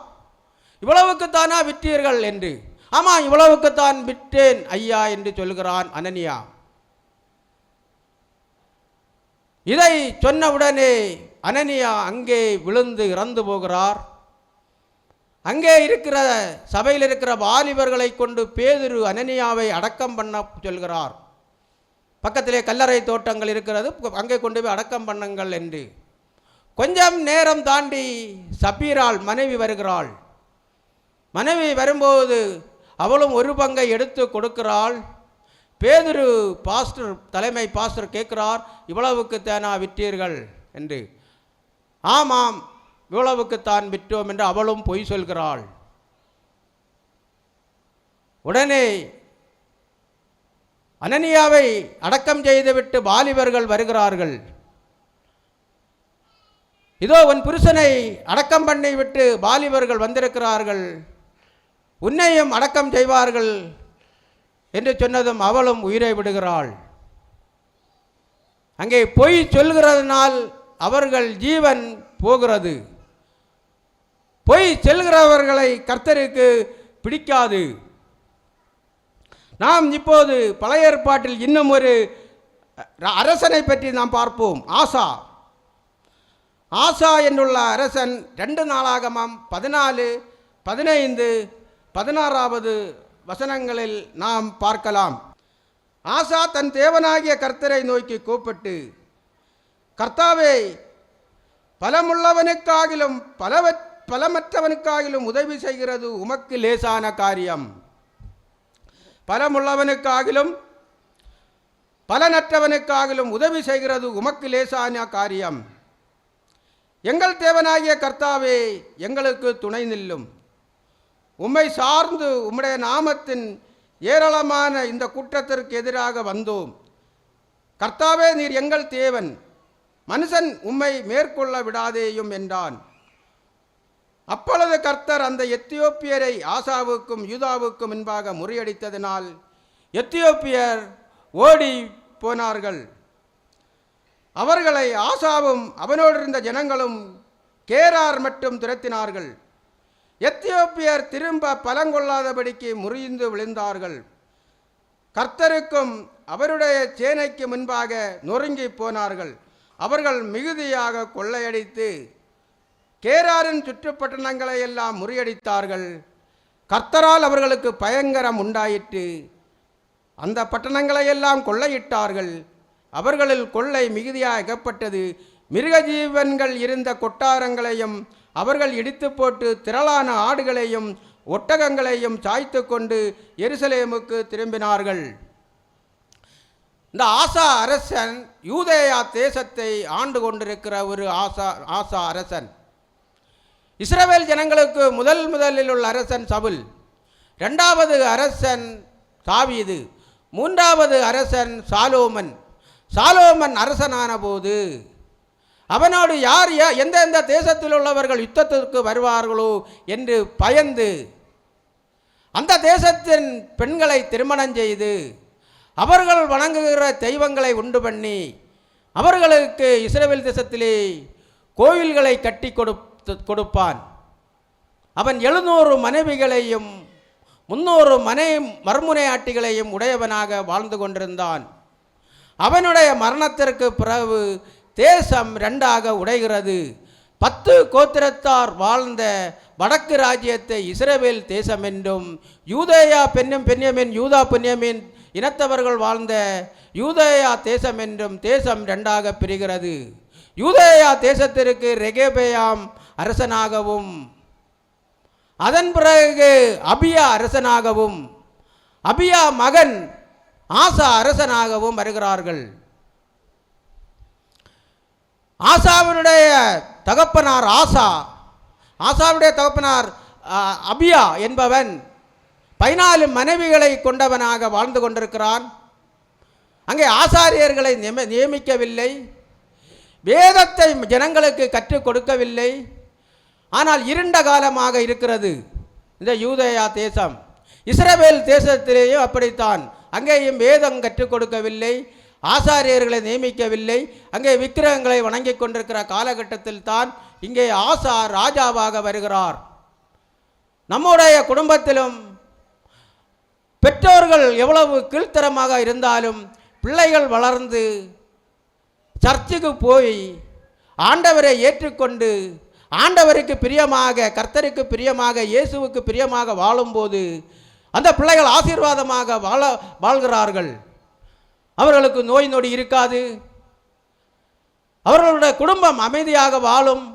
இவ்வளவுக்குத்தானா விற்றீர்கள் என்று. ஆமாம், இவ்வளவுக்குத்தான் விற்றேன் ஐயா என்று சொல்கிறான் அனனியா. இதை சொன்னவுடனே அனனியா அங்கே விழுந்து இறந்து போகிறார். அங்கே இருக்கிற சபையில் இருக்கிற வாலிபர்களை கொண்டு பேதுரு அனனியாவை அடக்கம் பண்ண சொல்கிறார். பக்கத்திலே கல்லறை தோட்டங்கள் இருக்கிறது, அங்கே கொண்டு போய் அடக்கம் பண்ணுங்கள் என்று கொஞ்சம் நேரம் தாண்டி சப்பீராள் மனைவி வருகிறாள். மனைவி வரும்போது அவளும் ஒரு பங்கை எடுத்து கொடுக்கிறாள். பேதுரு பாஸ்டர், தலைமை பாஸ்டர் கேட்கிறார், இவ்வளவுக்கு தேனா விற்றீர்கள் என்று. ஆமாம், இவ்வளவுக்குத்தான் விற்றோம் என்று அவளும் பொய் சொல்கிறாள். உடனே அனனியாவை அடக்கம் செய்துவிட்டு வாலிபர்கள் வருகிறார்கள். இதோ உன் புருஷனை அடக்கம் பண்ணி விட்டு வாலிபர்கள் வந்திருக்கிறார்கள், உன்னையும் அடக்கம் செய்வார்கள் என்று சொன்னதும் அவளும் உயிரை விடுகிறாள். அங்கே பொய் சொல்கிறதுனால் அவர்கள் ஜீவன் போகிறது. பொய் செல்கிறவர்களை கர்த்தருக்கு பிடிக்காது. நாம் இப்போது பழைய ஏற்பாட்டில் இன்னும் ஒரு அரசனை பற்றி நாம் பார்ப்போம். ஆசா என்னுள்ள அரசன் 2 நாளாகமம் 14, 15, 16 வசனங்களில் நாம் பார்க்கலாம். ஆசா தன் தேவனாகிய கர்த்தரை நோக்கி கூப்பிட்டு, கர்த்தாவே, பலமுள்ளவனுக்காகிலும் பலமற்றவனுக்காகிலும் உதவி செய்கிறது உமக்கு லேசான காரியம். பலமுள்ளவனுக்காகிலும் பலனற்றவனுக்காகிலும் உதவி செய்கிறது உமக்கு லேசான காரியம். எங்கள் தேவனாகிய கர்த்தாவே, எங்களுக்கு துணை நில்லும். உம்மை சார்ந்து உம்முடைய நாமத்தின் ஏராளமான இந்த குற்றத்திற்கு எதிராக வந்தோம். கர்த்தாவே, நீர் எங்கள் தேவன், மனுஷன் உம்மை மேற்கொள்ள விடாதேயும் என்றான். அப்பொழுது கர்த்தர் அந்த எத்தியோப்பியரை ஆசாவுக்கும் யூதாவுக்கும் முன்பாக முறியடித்ததினால் எத்தியோப்பியர் ஓடி போனார்கள். அவர்களை ஆசாவும் அவனோடு இருந்த ஜனங்களும் கேரார் மட்டும் துரத்தினார்கள். எத்தியோப்பியர் திரும்ப பலங்கொள்ளாதபடிக்கு முறிந்து விழுந்தார்கள். கர்த்தருக்கும் அவருடைய சேனைக்கு முன்பாக நொறுங்கி போனார்கள். அவர்கள் மிகுதியாக கொள்ளையடித்து கேராரின் சுற்றுப்பட்டணங்களை எல்லாம் முறியடித்தார்கள். கர்த்தரால் அவர்களுக்கு பயங்கரம் உண்டாயிற்று. அந்த பட்டணங்களை எல்லாம் கொள்ளையிட்டார்கள். அவர்களில் கொள்ளை மிகுதியாக அகப்பட்டது. மிருக ஜீவன்கள் இருந்த கொட்டாரங்களையும் அவர்கள் இடித்து போட்டு திரளான ஆடுகளையும் ஒட்டகங்களையும் சாய்த்து கொண்டு எருசலேமுக்கு திரும்பினார்கள். இந்த ஆசா அரசன் யூதேயா தேசத்தை ஆண்டு கொண்டிருக்கிற ஒரு ஆசா அரசன். இஸ்ரவேல் ஜனங்களுக்கு முதலில் உள்ள அரசன் சவுல், 2வது அரசன் தாவீது, 3வது அரசன் சாலோமன் அரசனான போது அவனோடு யார் எந்தெந்த தேசத்தில் உள்ளவர்கள் யுத்தத்திற்கு வருவார்களோ என்று பயந்து அந்த தேசத்தின் பெண்களை திருமணம் செய்து அவர்கள் வணங்குகிற தெய்வங்களை உண்டு பண்ணி அவர்களுக்கு இஸ்ரவேல் தேசத்திலே கோவில்களை கட்டி கொடுப்பான். அவன் 700 மனைவிகளையும் 300 மறுமுனையாட்டிகளையும் உடையவனாக வாழ்ந்து கொண்டிருந்தான். அவனுடைய மரணத்திற்கு பிறகு தேசம் 2ஆக உடைகிறது. 10 கோத்திரத்தார் வாழ்ந்த வடக்கு ராஜ்யத்தை இஸ்ரவேல் தேசம் என்றும், யூதேயா யூதா பென்யமின் இனத்தவர்கள் வாழ்ந்த யூதேயா தேசம் என்றும் தேசம் 2ஆக பிரிகிறது. யூதேயா தேசத்திற்கு ரெகெபெயாம் அரசனாகவும் அதன் பிறகு அபியா அரசனாகவும் அபியா மகன் ஆசா அரசனாகவும் வருகிறார்கள். ஆசாவுடைய தகப்பனார் ஆசாவுடைய தகப்பனார் அபியா என்பவன் 14 மனைவிகளை கொண்டவனாக வாழ்ந்து கொண்டிருக்கிறான். அங்கே ஆசாரியர்களை நியமிக்கவில்லை, வேதத்தை ஜனங்களுக்கு கற்றுக் கொடுக்கவில்லை. ஆனால் இருண்ட காலமாக இருக்கிறது இந்த யூதேயா தேசம். இஸ்ரவேல் தேசத்திலேயும் அப்படித்தான். அங்கேயும் வேதம் கற்றுக் கொடுக்கவில்லை, ஆசாரியர்களை நியமிக்கவில்லை. அங்கே விக்கிரகங்களை வணங்கி கொண்டிருக்கிற காலகட்டத்தில் தான் இங்கே ஆசா ராஜாவாக வருகிறார். நம்முடைய குடும்பத்திலும் பெற்றோர்கள் எவ்வளவு கீழ்த்தரமாக இருந்தாலும் பிள்ளைகள் வளர்ந்து சர்ச்சுக்கு போய் ஆண்டவரை ஏற்றுக்கொண்டு ஆண்டவருக்கு பிரியமாக, கர்த்தருக்கு பிரியமாக, இயேசுவுக்கு பிரியமாக வாழும்போது அந்த பிள்ளைகள் ஆசீர்வாதமாக வாழ்கிறார்கள். அவர்களுக்கு நோய் நொடி இருக்காது. அவர்களுடைய குடும்பம் அமைதியாக வாழும்.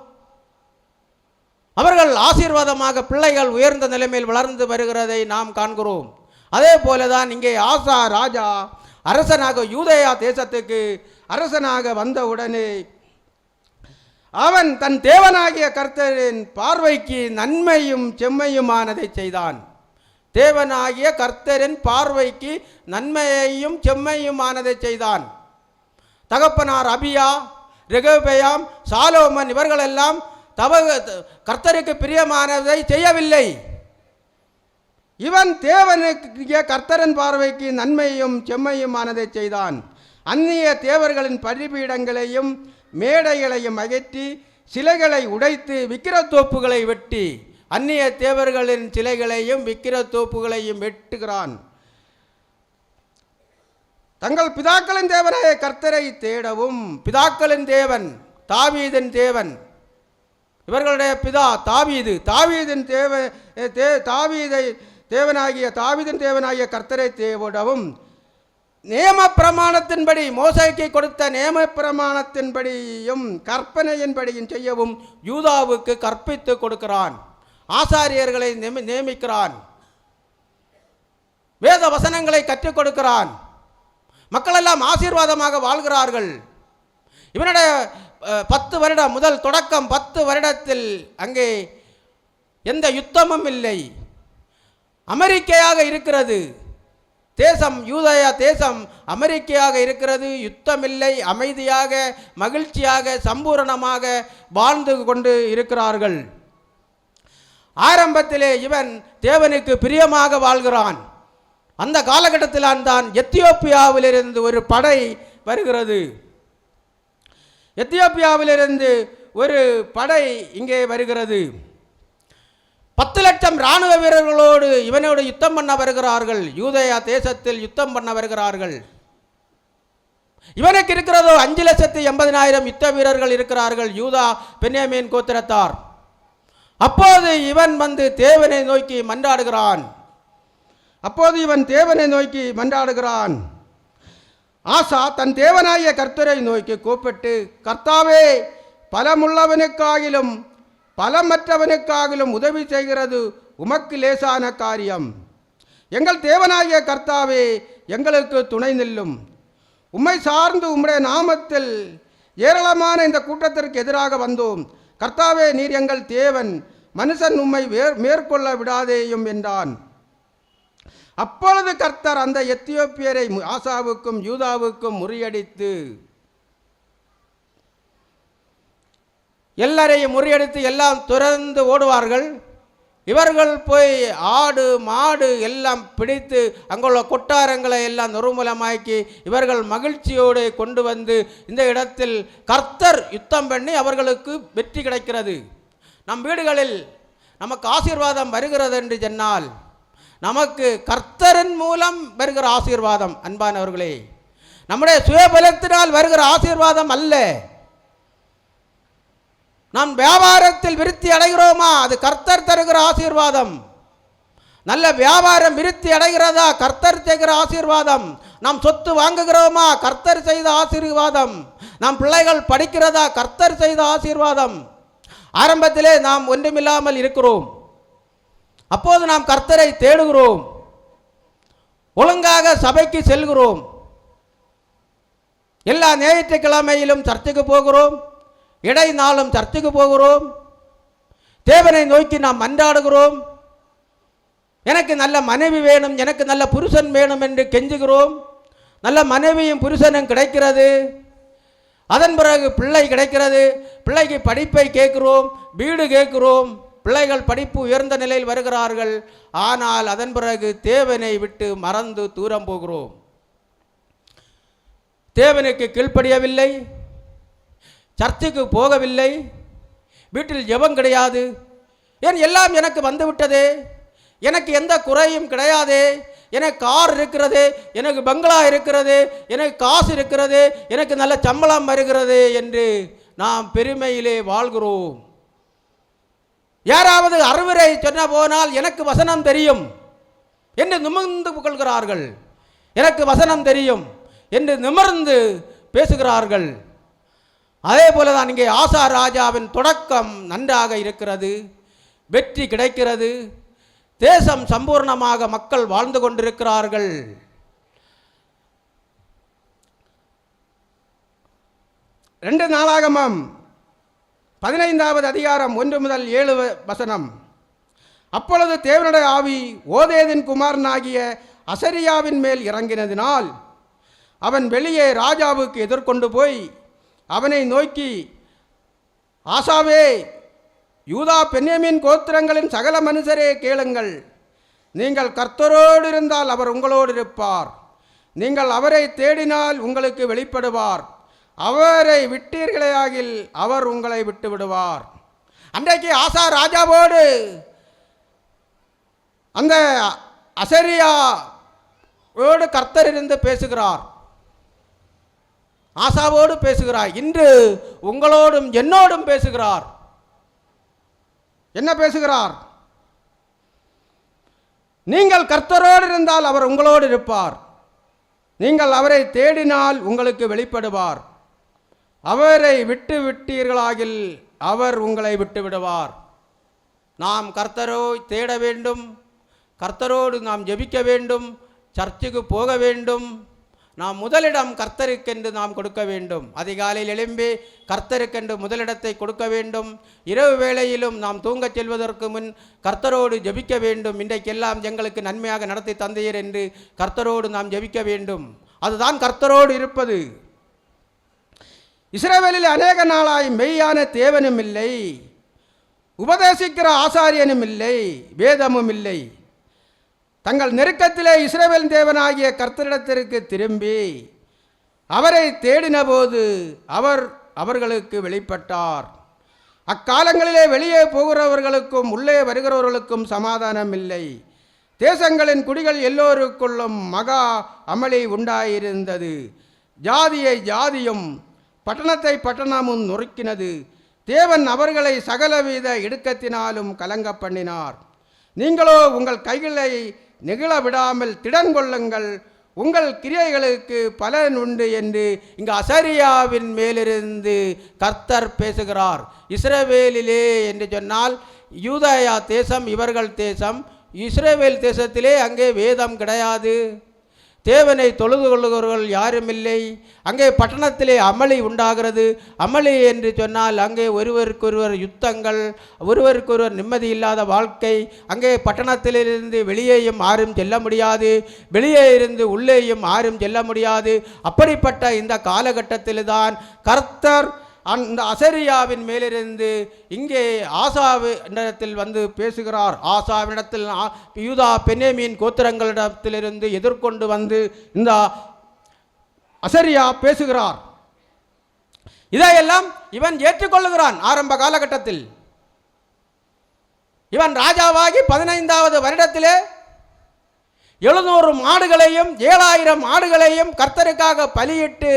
அவர்கள் ஆசீர்வாதமாக பிள்ளைகள் உயர்ந்த நிலைமையில் வளர்ந்து வருகிறதை நாம் காண்கிறோம். அதே போலதான் இங்கே ஆசா ராஜா அரசனாக யூதேயா தேசத்துக்கு அரசனாக வந்தவுடனே அவன் தன் தேவனாகிய கர்த்தரின் பார்வைக்கு நன்மையும் செம்மையுமானதை செய்தான். தேவனாகிய கர்த்தரின் பார்வைக்கு நன்மையையும் செம்மையுமானதை செய்தான். தகப்பனார் அபியா, ரெகொபெயாம், சாலோமன் இவர்களெல்லாம் கர்த்தருக்கு பிரியமானதை செய்யவில்லை. இவன் தேவனுக்கு கர்த்தரின் பார்வைக்கு நன்மையும் செம்மையுமானதை செய்தான். அந்நிய தேவர்களின் பலிபீடங்களையும் மேடைகளையும் அகற்றி சிலைகளை உடைத்து விக்கிரத்தோப்புகளை வெட்டி அந்நிய தேவர்களின் சிலைகளையும் விக்கிரத்தோப்புகளையும் வெட்டுகிறான். தங்கள் பிதாக்களின் தேவனாய கர்த்தரை தேடவும், பிதாக்களின் தேவன் தாவீதின் தேவன், இவர்களுடைய பிதா தாவீது, தாவீதின் தேவனாகிய கர்த்தரை தேடவும், நியம பிரமாணத்தின்படி மோசேக்கு கொடுத்த நியம பிரமாணத்தின்படியும் கற்பனையின்படியும் செய்யவும் யூதாவுக்கு கற்பித்து கொடுக்கிறான். ஆசாரியர்களை நியமிக்கிறான். வேத வசனங்களை கற்றுக் கொடுக்கிறான். மக்கள் எல்லாம் ஆசீர்வாதமாக வாழ்கிறார்கள். இவனுடைய 10 வருடம் முதல் தொடக்கம் 10 வருடத்தில் அங்கே எந்த யுத்தமும் இல்லை. அமெரிக்கையாக இருக்கிறது தேசம், யூதேயா தேசம் அமெரிக்கையாக இருக்கிறது. யுத்தமில்லை, அமைதியாக மகிழ்ச்சியாக சம்பூரணமாக வாழ்ந்து கொண்டு இருக்கிறார்கள். ஆரம்பத்திலே இவன் தேவனுக்கு பிரியமாக வாழ்கிறான். அந்த காலகட்டத்தில் தான் எத்தியோப்பியாவிலிருந்து ஒரு படை வருகிறது. எத்தியோப்பியாவிலிருந்து ஒரு படை இங்கே வருகிறது. 10 லட்சம் இராணுவ வீரர்களோடு இவனோடு யுத்தம் பண்ண வருகிறார்கள். யூதேயா தேசத்தில் யுத்தம் பண்ண வருகிறார்கள். இவனுக்கு இருக்கிறதோ 5,80,000 யுத்த வீரர்கள் இருக்கிறார்கள், யூதா பென்யாமீன் கோத்திரத்தார். அப்போது இவன் வந்து தேவனை நோக்கி மன்றாடுகிறான். ஆசா தன் தேவனாகிய கர்த்தரை நோக்கி கூப்பிட்டு, கர்த்தாவே, பலமுள்ளவனுக்காகிலும் பலமற்றவனுக்காகிலும் உதவி செய்கிறது உமக்கு லேசான காரியம். எங்கள் தேவனாகிய கர்த்தாவே, எங்களுக்கு துணை நில்லும். உம்மை சார்ந்து உம்முடைய நாமத்தில் ஏராளமான இந்த கூட்டத்திற்கு எதிராக வந்தோம். கர்த்தாவே, நீர் எங்கள் தேவன், மனுஷன் உம்மை மேற்கொள்ள விடாதேயும் என்றான். அப்பொழுது கர்த்தர் அந்த எத்தியோப்பியரை ஆசாவுக்கும் யூதாவுக்கும் முறியடித்து எல்லாரையும் முறியடித்து எல்லாம் துறந்து ஓடுவார்கள். இவர்கள் போய் ஆடு மாடு எல்லாம் பிடித்து அங்குள்ள கொட்டாரங்களை எல்லாம் நிர்மூலமாக்கி இவர்கள் மகிழ்ச்சியோடு கொண்டு வந்து இந்த இடத்தில் கர்த்தர் யுத்தம் பண்ணி அவர்களுக்கு வெற்றி கிடைக்கிறது. நம் வீடுகளில் நமக்கு ஆசீர்வாதம் வருகிறது என்று சொன்னால் நமக்கு கர்த்தரின் மூலம் வருகிற ஆசீர்வாதம். அன்பானவர்களே, நம்முடைய சுயபலத்தினால் வருகிற ஆசீர்வாதம் அல்ல. நாம் வியாபாரத்தில் விருத்தி அடைகிறோமா, அது கர்த்தர் தருகிற ஆசீர்வாதம். நல்ல வியாபாரம் விருத்தி அடைகிறதா, கர்த்தர் செய்கிற ஆசீர்வாதம். நாம் சொத்து வாங்குகிறோமா, கர்த்தர் செய்த ஆசீர்வாதம். நாம் பிள்ளைகள் படிக்கிறதா, கர்த்தர் செய்த ஆசீர்வாதம். ஆரம்பத்திலே நாம் ஒன்றுமில்லாமல் இருக்கிறோம். அப்போது நாம் கர்த்தரை தேடுகிறோம், ஒழுங்காக சபைக்கு செல்கிறோம், எல்லா ஞாயிற்றுக்கிழமையிலும் சர்ச்சுக்கு போகிறோம், இடை நாளும் சர்ச்சுக்கு போகிறோம், தேவனை நோக்கி நாம் மன்றாடுகிறோம். எனக்கு நல்ல மனைவி வேணும், எனக்கு நல்ல புருஷன் வேணும் என்று கெஞ்சுகிறோம். நல்ல மனைவியும் புருஷனும் கிடைக்கிறது. அதன் பிறகு பிள்ளை கிடைக்கிறது. பிள்ளைக்கு படிப்பை கேட்கிறோம், வீடு கேட்கிறோம். பிள்ளைகள் படிப்பு உயர்ந்த நிலையில் வருகிறார்கள். ஆனால் அதன் பிறகு தேவனை விட்டு மறந்து தூரம் போகிறோம். தேவனுக்கு கீழ்ப்படியவில்லை, சர்ச்சுக்கு போகவில்லை, வீட்டில் ஜெபம் கிடையாது. ஏன் எல்லாம் எனக்கு வந்துவிட்டதே, எனக்கு எந்த குறையும் கிடையாதே, எனக்கு கார் இருக்கிறது, எனக்கு பங்களா இருக்கிறது, எனக்கு காசு இருக்கிறது, எனக்கு நல்ல சம்பளம் வருகிறது என்று நாம் பெருமையிலே வாழ்கிறோம். யாராவது அறிவுரை சொன்ன போனால் எனக்கு வசனம் தெரியும் என்று நிமிர்ந்து கொள்கிறார்கள். எனக்கு வசனம் தெரியும் என்று நிமிர்ந்து பேசுகிறார்கள். அதே போலதான் இங்கே ஆசா ராஜாவின் தொடக்கம் நன்றாக இருக்கிறது, வெற்றி கிடைக்கிறது, தேசம் சம்பூர்ணமாக மக்கள் வாழ்ந்து கொண்டிருக்கிறார்கள். ரெண்டு நாளாகமம் 15வது அதிகாரம் 1 முதல் 7 வசனம். அப்பொழுது தேவனுடைய ஆவி ஓதேதின் குமாரனாகிய அசரியாவின் மேல் இறங்கினதினால் அவன் வெளியே ராஜாவுக்கு எதிர்கொண்டு போய் அவனை நோக்கி, ஆசாவே, யூதா பென்யமீன் கோத்திரங்களின் சகல மனுஷரே கேளுங்கள். நீங்கள் கர்த்தரோடு இருந்தால் அவர் உங்களோடு இருப்பார். நீங்கள் அவரை தேடினால் உங்களுக்கு வெளிப்படுவார். அவரை விட்டீர்களேயாகில் அவர் உங்களை விட்டு விடுவார். அன்றைக்கு ஆசா ராஜாவோடு அந்த அசரியாவோடு கர்த்தர் இருந்து பேசுகிறார், ஆசாவோடு பேசுகிறார். இன்று உங்களோடும் என்னோடும் பேசுகிறார். என்ன பேசுகிறார்? நீங்கள் கர்த்தரோடு இருந்தால் அவர் உங்களோடு இருப்பார். நீங்கள் அவரை தேடினால் உங்களுக்கு வெளிப்படுவார். அவரை விட்டு விட்டீர்களாகில் அவர் உங்களை விட்டு விடுவார். நாம் கர்த்தரை தேட வேண்டும், கர்த்தரோடு நாம் ஜெபிக்க வேண்டும், சர்ச்சுக்கு போக வேண்டும். நாம் முதலிடம் கர்த்தருக்கென்று நாம் கொடுக்க வேண்டும். அதிகாலையில் எழும்பி கர்த்தருக்கென்று முதலிடத்தை கொடுக்க வேண்டும். இரவு வேளையிலும் நாம் தூங்கச் செல்வதற்கு முன் கர்த்தரோடு ஜெபிக்க வேண்டும். இன்றைக்கெல்லாம் எங்களுக்கு நன்மையாக நடத்தி தந்தீர் என்று கர்த்தரோடு நாம் ஜெபிக்க வேண்டும். அதுதான் கர்த்தரோடு இருப்பது. இஸ்ரவேலில் அநேக நாளாய் மெய்யான தேவனும் இல்லை, உபதேசிக்கிற ஆசாரியனும் இல்லை, வேதமும் இல்லை. தங்கள் நெருக்கத்திலே இஸ்ரவேல் தேவனாகிய கர்த்தரிடத்திற்கு திரும்பி அவரை தேடினபோது அவர் அவர்களுக்கு வெளிப்பட்டார். அக்காலங்களிலே வெளியே போகிறவர்களுக்கும் உள்ளே வருகிறவர்களுக்கும் சமாதானம் இல்லை. தேசங்களின் குடிகள் எல்லோருக்குள்ளும் மகா அமளி உண்டாயிருந்தது. ஜாதியை ஜாதியும் பட்டணத்தை பட்டணமும் நொறுக்கினது. தேவன் அவர்களை சகலவித இடுக்கத்தினாலும் கலங்க பண்ணினார். நீங்களோ உங்கள் கைகளை நெகிழ விடாமல் திடன் கொள்ளுங்கள், உங்கள் கிரியைகளுக்கு பலன் உண்டு என்று இங்கு அசரியாவின் மேலிருந்து கர்த்தர் பேசுகிறார். இஸ்ரவேலிலே என்று சொன்னால் யூதயா தேசம், இவர்கள் தேசம். இஸ்ரவேல் தேசத்திலே அங்கே வேதம் கிடையாது, தேவனை தொழுது கொள்ளுகிறவர்கள் யாரும் இல்லை. அங்கே பட்டணத்திலே அமளி உண்டாகிறது. அமளி என்று சொன்னால் அங்கே ஒருவருக்கொருவர் யுத்தங்கள், ஒருவருக்கொருவர் நிம்மதி இல்லாத வாழ்க்கை. அங்கே பட்டணத்திலிருந்து வெளியேயும் யாரும் செல்ல முடியாது, வெளியே இருந்து உள்ளேயும் யாரும் செல்ல முடியாது. அப்படிப்பட்ட இந்த காலகட்டத்தில்தான் கர்த்தர் அந்த அசரியாவின் மேலிருந்து இங்கே ஆசாவினிடத்தில் வந்து பேசுகிறார். ஆசாவினிடத்தில் யூதா பென்யமீன் கோத்திரங்களிடத்திலிருந்து எதிர்கொண்டு வந்து இந்த அசரியா பேசுகிறார். இதையெல்லாம் இவன் ஏற்றுக்கொள்ளுகிறான். ஆரம்ப காலகட்டத்தில் இவன் ராஜாவாகி 15வது வருடத்திலே 700 மாடுகளையும் 7000 ஆடுகளையும் கர்த்தருக்காக பலியிட்டு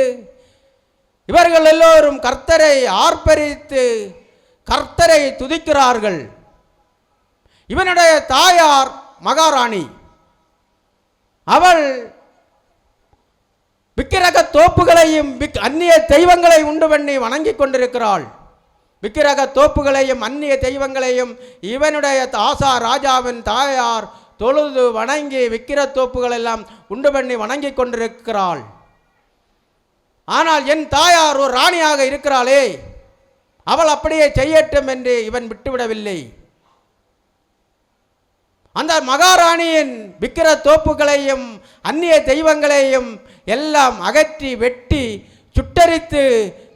இவர்கள் எல்லோரும் கர்த்தரை ஆர்ப்பரித்து கர்த்தரை துதிக்கிறார்கள். இவனுடைய தாயார் மகாராணி, அவள் விக்கிரக தோப்புகளையும் அந்நிய தெய்வங்களை உண்டு பண்ணி வணங்கி கொண்டிருக்கிறாள். விக்கிரக தோப்புகளையும் அந்நிய தெய்வங்களையும் இவனுடைய ஆசா ராஜாவின் தாயார் தொழுது வணங்கி விக்கிர தோப்புகள் எல்லாம் உண்டு பண்ணி வணங்கி கொண்டிருக்கிறாள். ஆனால் என் தாயார் ஒரு ராணியாக இருக்கிறாளே, அவள் அப்படியே செய்யட்டும் என்று இவன் விட்டுவிடவில்லை. அந்த மகாராணியின் விக்கிர தோப்புகளையும் அந்நிய தெய்வங்களையும் எல்லாம் அகற்றி வெட்டி சுட்டரித்து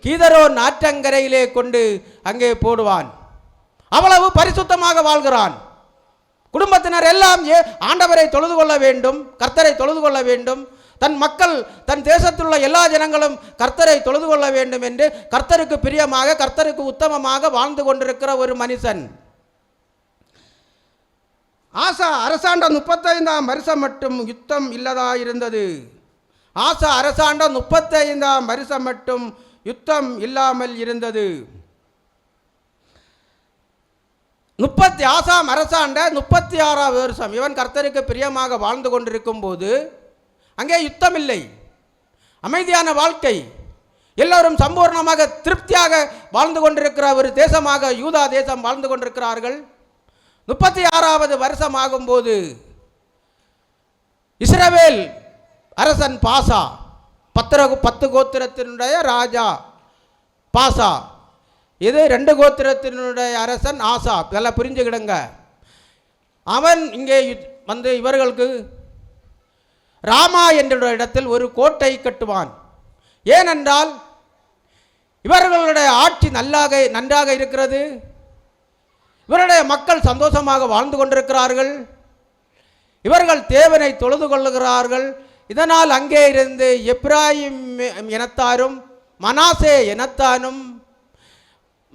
கீதரோன் ஆற்றங்கரையிலே கொண்டு அங்கே போடுவான். அவ்வளவு பரிசுத்தமாக வாழ்கிறான். குடும்பத்தினர் எல்லாம் ஆண்டவரை தொழுது கொள்ள வேண்டும், கர்த்தரை தொழுது கொள்ள வேண்டும். தன் மக்கள், தன் தேசத்தில் உள்ள எல்லா ஜனங்களும் கர்த்தரை தொழுது கொள்ள வேண்டும் என்று கர்த்தருக்கு பிரியமாக, கர்த்தருக்கு உத்தமமாக வாழ்ந்து கொண்டிருக்கிற ஒரு மனுஷன். ஆசா அரசாண்ட 35ஆம் வருஷம் மட்டும் யுத்தம் இல்லதாயிருந்தது. ஆசா அரசாண்ட 35ஆம் வருஷம் மட்டும் யுத்தம் இல்லாமல் இருந்தது. ஆசாம் அரசாண்ட 36ஆம் வருஷம் இவன் கர்த்தருக்கு பிரியமாக வாழ்ந்து கொண்டிருக்கும் போது அங்கே யுத்தம் இல்லை, அமைதியான வாழ்க்கை. எல்லோரும் சம்பூர்ணமாக திருப்தியாக வாழ்ந்து கொண்டிருக்கிற ஒரு தேசமாக யூதா தேசம் வாழ்ந்து கொண்டிருக்கிறார்கள். 36வது வருஷம் ஆகும்போது இஸ்ரவேல் அரசன் பாசா, 10 கோத்திரத்தினுடைய ராஜா பாசா, இது 2 கோத்திரத்தினுடைய அரசன் ஆசா. இதெல்லாம் புரிஞ்சுக்கிடுங்க. அவன் இங்கே வந்து இவர்களுக்கு ராமா என்ற இடத்தில் ஒரு கோட்டை கட்டுவான். ஏனென்றால் இவர்களுடைய ஆட்சி நன்றாக இருக்கிறது. இவருடைய மக்கள் சந்தோஷமாக வாழ்ந்து கொண்டிருக்கிறார்கள். இவர்கள் தேவனை தொழுது கொள்ளுகிறார்கள். இதனால் அங்கே இருந்து எப்ராயிம் இனத்தாரும் மனாசே இனத்தாரும்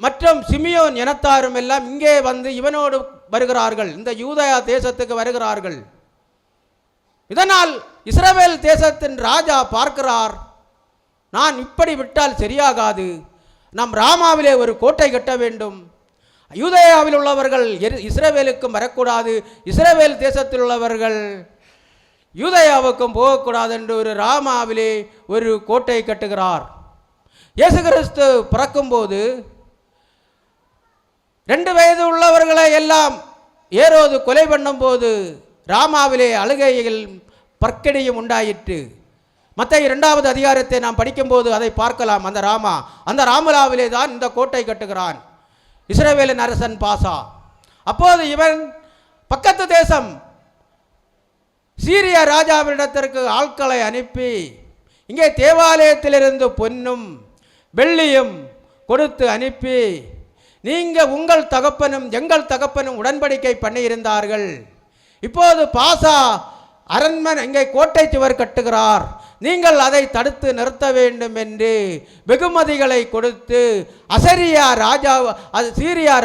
மற்றும் சிமியோன் இனத்தாரும் எல்லாம் இங்கே வந்து இவனோடு வருகிறார்கள், இந்த யூதயா தேசத்துக்கு வருகிறார்கள். இதனால் இஸ்ரவேல் தேசத்தின் ராஜா பார்க்கிறார், நான் இப்படி விட்டால் சரியாகாது, நாம் ராமாவிலே ஒரு கோட்டை கட்ட வேண்டும். யூதேயாவில் உள்ளவர்கள் இஸ்ரவேலுக்கும் வரக்கூடாது, இஸ்ரவேல் தேசத்தில் உள்ளவர்கள் யூதேயாவுக்கும் போகக்கூடாது என்று ஒரு ராமாவிலே ஒரு கோட்டை கட்டுகிறார். இயேசு கிறிஸ்து பிறக்கும்போது 2 வயது உள்ளவர்களை எல்லாம் ஏரோது கொலை பண்ணும்போது ராமாவிலே அழுகையில் பற்கடியும் உண்டாயிற்று. மத்தேயு 2வது அதிகாரத்தை நாம் படிக்கும்போது அதை பார்க்கலாம். அந்த ராமலாவிலே தான் இந்த கோட்டை கட்டுகிறான் இஸ்ரவேலின் அரசன் பாசா. அப்போது இவன் பக்கத்து தேசம் சீரிய ராஜாவினிடத்திற்கு ஆட்களை அனுப்பி இங்கே தேவாலயத்திலிருந்து பொன்னும் வெள்ளியும் கொடுத்து அனுப்பி, நீங்கள் உங்கள் தகப்பனும் எங்கள் தகப்பனும் உடன்படிக்கை பண்ணியிருந்தார்கள், இப்போது பாசா அரண்மனை இங்கே கோட்டை சுவர் கட்டுகிறார், நீங்கள் அதை தடுத்து நிறுத்த வேண்டும் என்று வெகுமதிகளை கொடுத்து சீரியா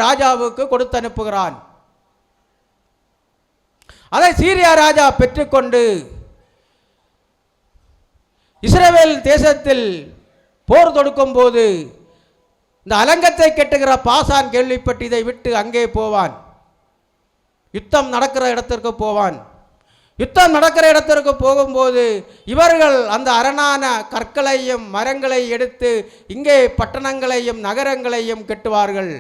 ராஜாவுக்கு கொடுத்து அனுப்புகிறான். அதை சீரியா ராஜா பெற்றுக்கொண்டு இஸ்ரவேல் தேசத்தில் போர் தொடுக்கும் போது இந்த அலங்கத்தை கட்டுகிற பாசான் கேள்விப்பட்டு இதை விட்டு அங்கே போவான், யுத்தம் நடக்கிற இடத்திற்கு போவான். யுத்தம் நடக்கிற இடத்திற்கு போகும்போது இவர்கள் அந்த அரணான கற்களையும் மரங்களை எடுத்து இங்கே பட்டணங்களையும் நகரங்களையும் கட்டுவார்கள்,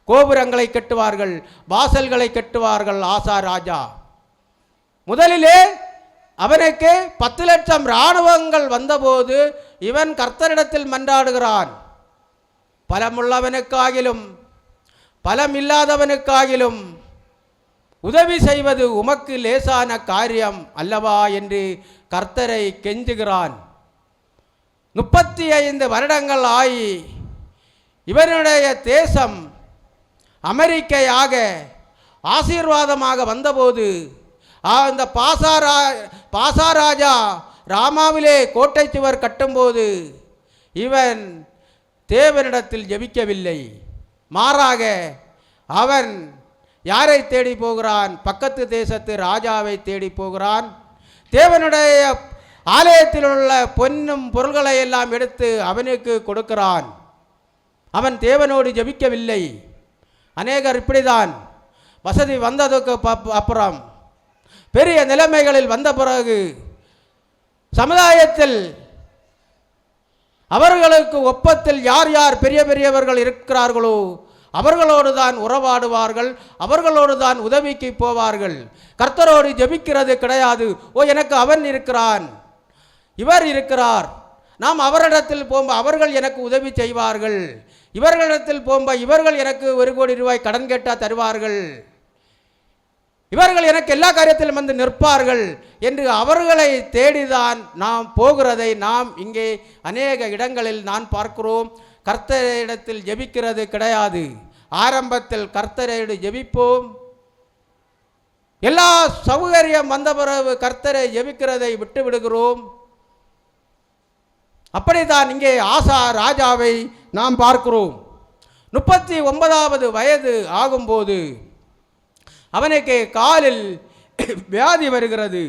கோபுரங்களை கட்டுவார்கள், வாசல்களை கட்டுவார்கள். ஆசா ராஜா முதலிலே அவனுக்கு 10 லட்சம் இராணுவங்கள் வந்தபோது இவன் கர்த்தரிடத்தில் மன்றாடுகிறான், பலமுள்ளவனுக்காகிலும் பலமில்லாதவனுக்காகிலும் உதவி செய்வது உமக்கு லேசான காரியம் அல்லவா என்று கர்த்தரை கெஞ்சுகிறான். 35 வருடங்கள் ஆகி இவனுடைய தேசம் அமெரிக்கையாக ஆசீர்வாதமாக வந்தபோது அந்த பாசா ராஜா ராமாவிலே கோட்டை சுவர் கட்டும்போது இவன் தேவனிடத்தில் ஜெபிக்கவில்லை, மாறாக அவன் யாரை தேடி போகிறான்? பக்கத்து தேசத்து ராஜாவை தேடி போகிறான். தேவனுடைய ஆலயத்தில் உள்ள பொன்னும் பொருள்களை எல்லாம் எடுத்து அவனுக்கு கொடுக்கிறான். அவன் தேவனோடு ஜெபிக்கவில்லை. அநேகர் இப்படிதான் வசதி வந்ததுக்கு அப்புறம் பெரிய நிலைமைகளில் வந்த பிறகு சமுதாயத்தில் அவர்களுக்கு ஒப்பத்தில் யார் யார் பெரியவர்கள் இருக்கிறார்களோ அவர்களோடு தான் உறவாடுவார்கள், அவர்களோடு தான் உதவிக்கு போவார்கள். கர்த்தரோடு ஜெபிக்கிறது கிடையாது. எனக்கு அவன் இருக்கிறான், இவர் இருக்கிறார், நாம் அவரிடத்தில் போகும்போது அவர்கள் எனக்கு உதவி செய்வார்கள், இவர்களிடத்தில் போகும்போது இவர்கள் எனக்கு 1 கோடி ரூபாய் கடன் கேட்டால் தருவார்கள், இவர்கள் எனக்கு எல்லா காரியத்திலும் வந்து நிற்பார்கள் என்று அவர்களை தேடிதான் நாம் போகிறதை நாம் இங்கே அநேக இடங்களில் நான் பார்க்கிறோம். கர்த்தரிடத்தில் ஜெபிக்கிறது கிடையாது. ஆரம்பத்தில் கர்த்தரோடு ஜெபிப்போம், எல்லா சௌகரியம் வந்த பிறகு கர்த்தரை ஜெபிக்கிறதை விட்டு விடுகிறோம். அப்படித்தான் இங்கே ஆசா ராஜாவை நாம் பார்க்கிறோம். 39வது வயது ஆகும்போது அவனுக்கு காலில் வியாதி வருகிறது.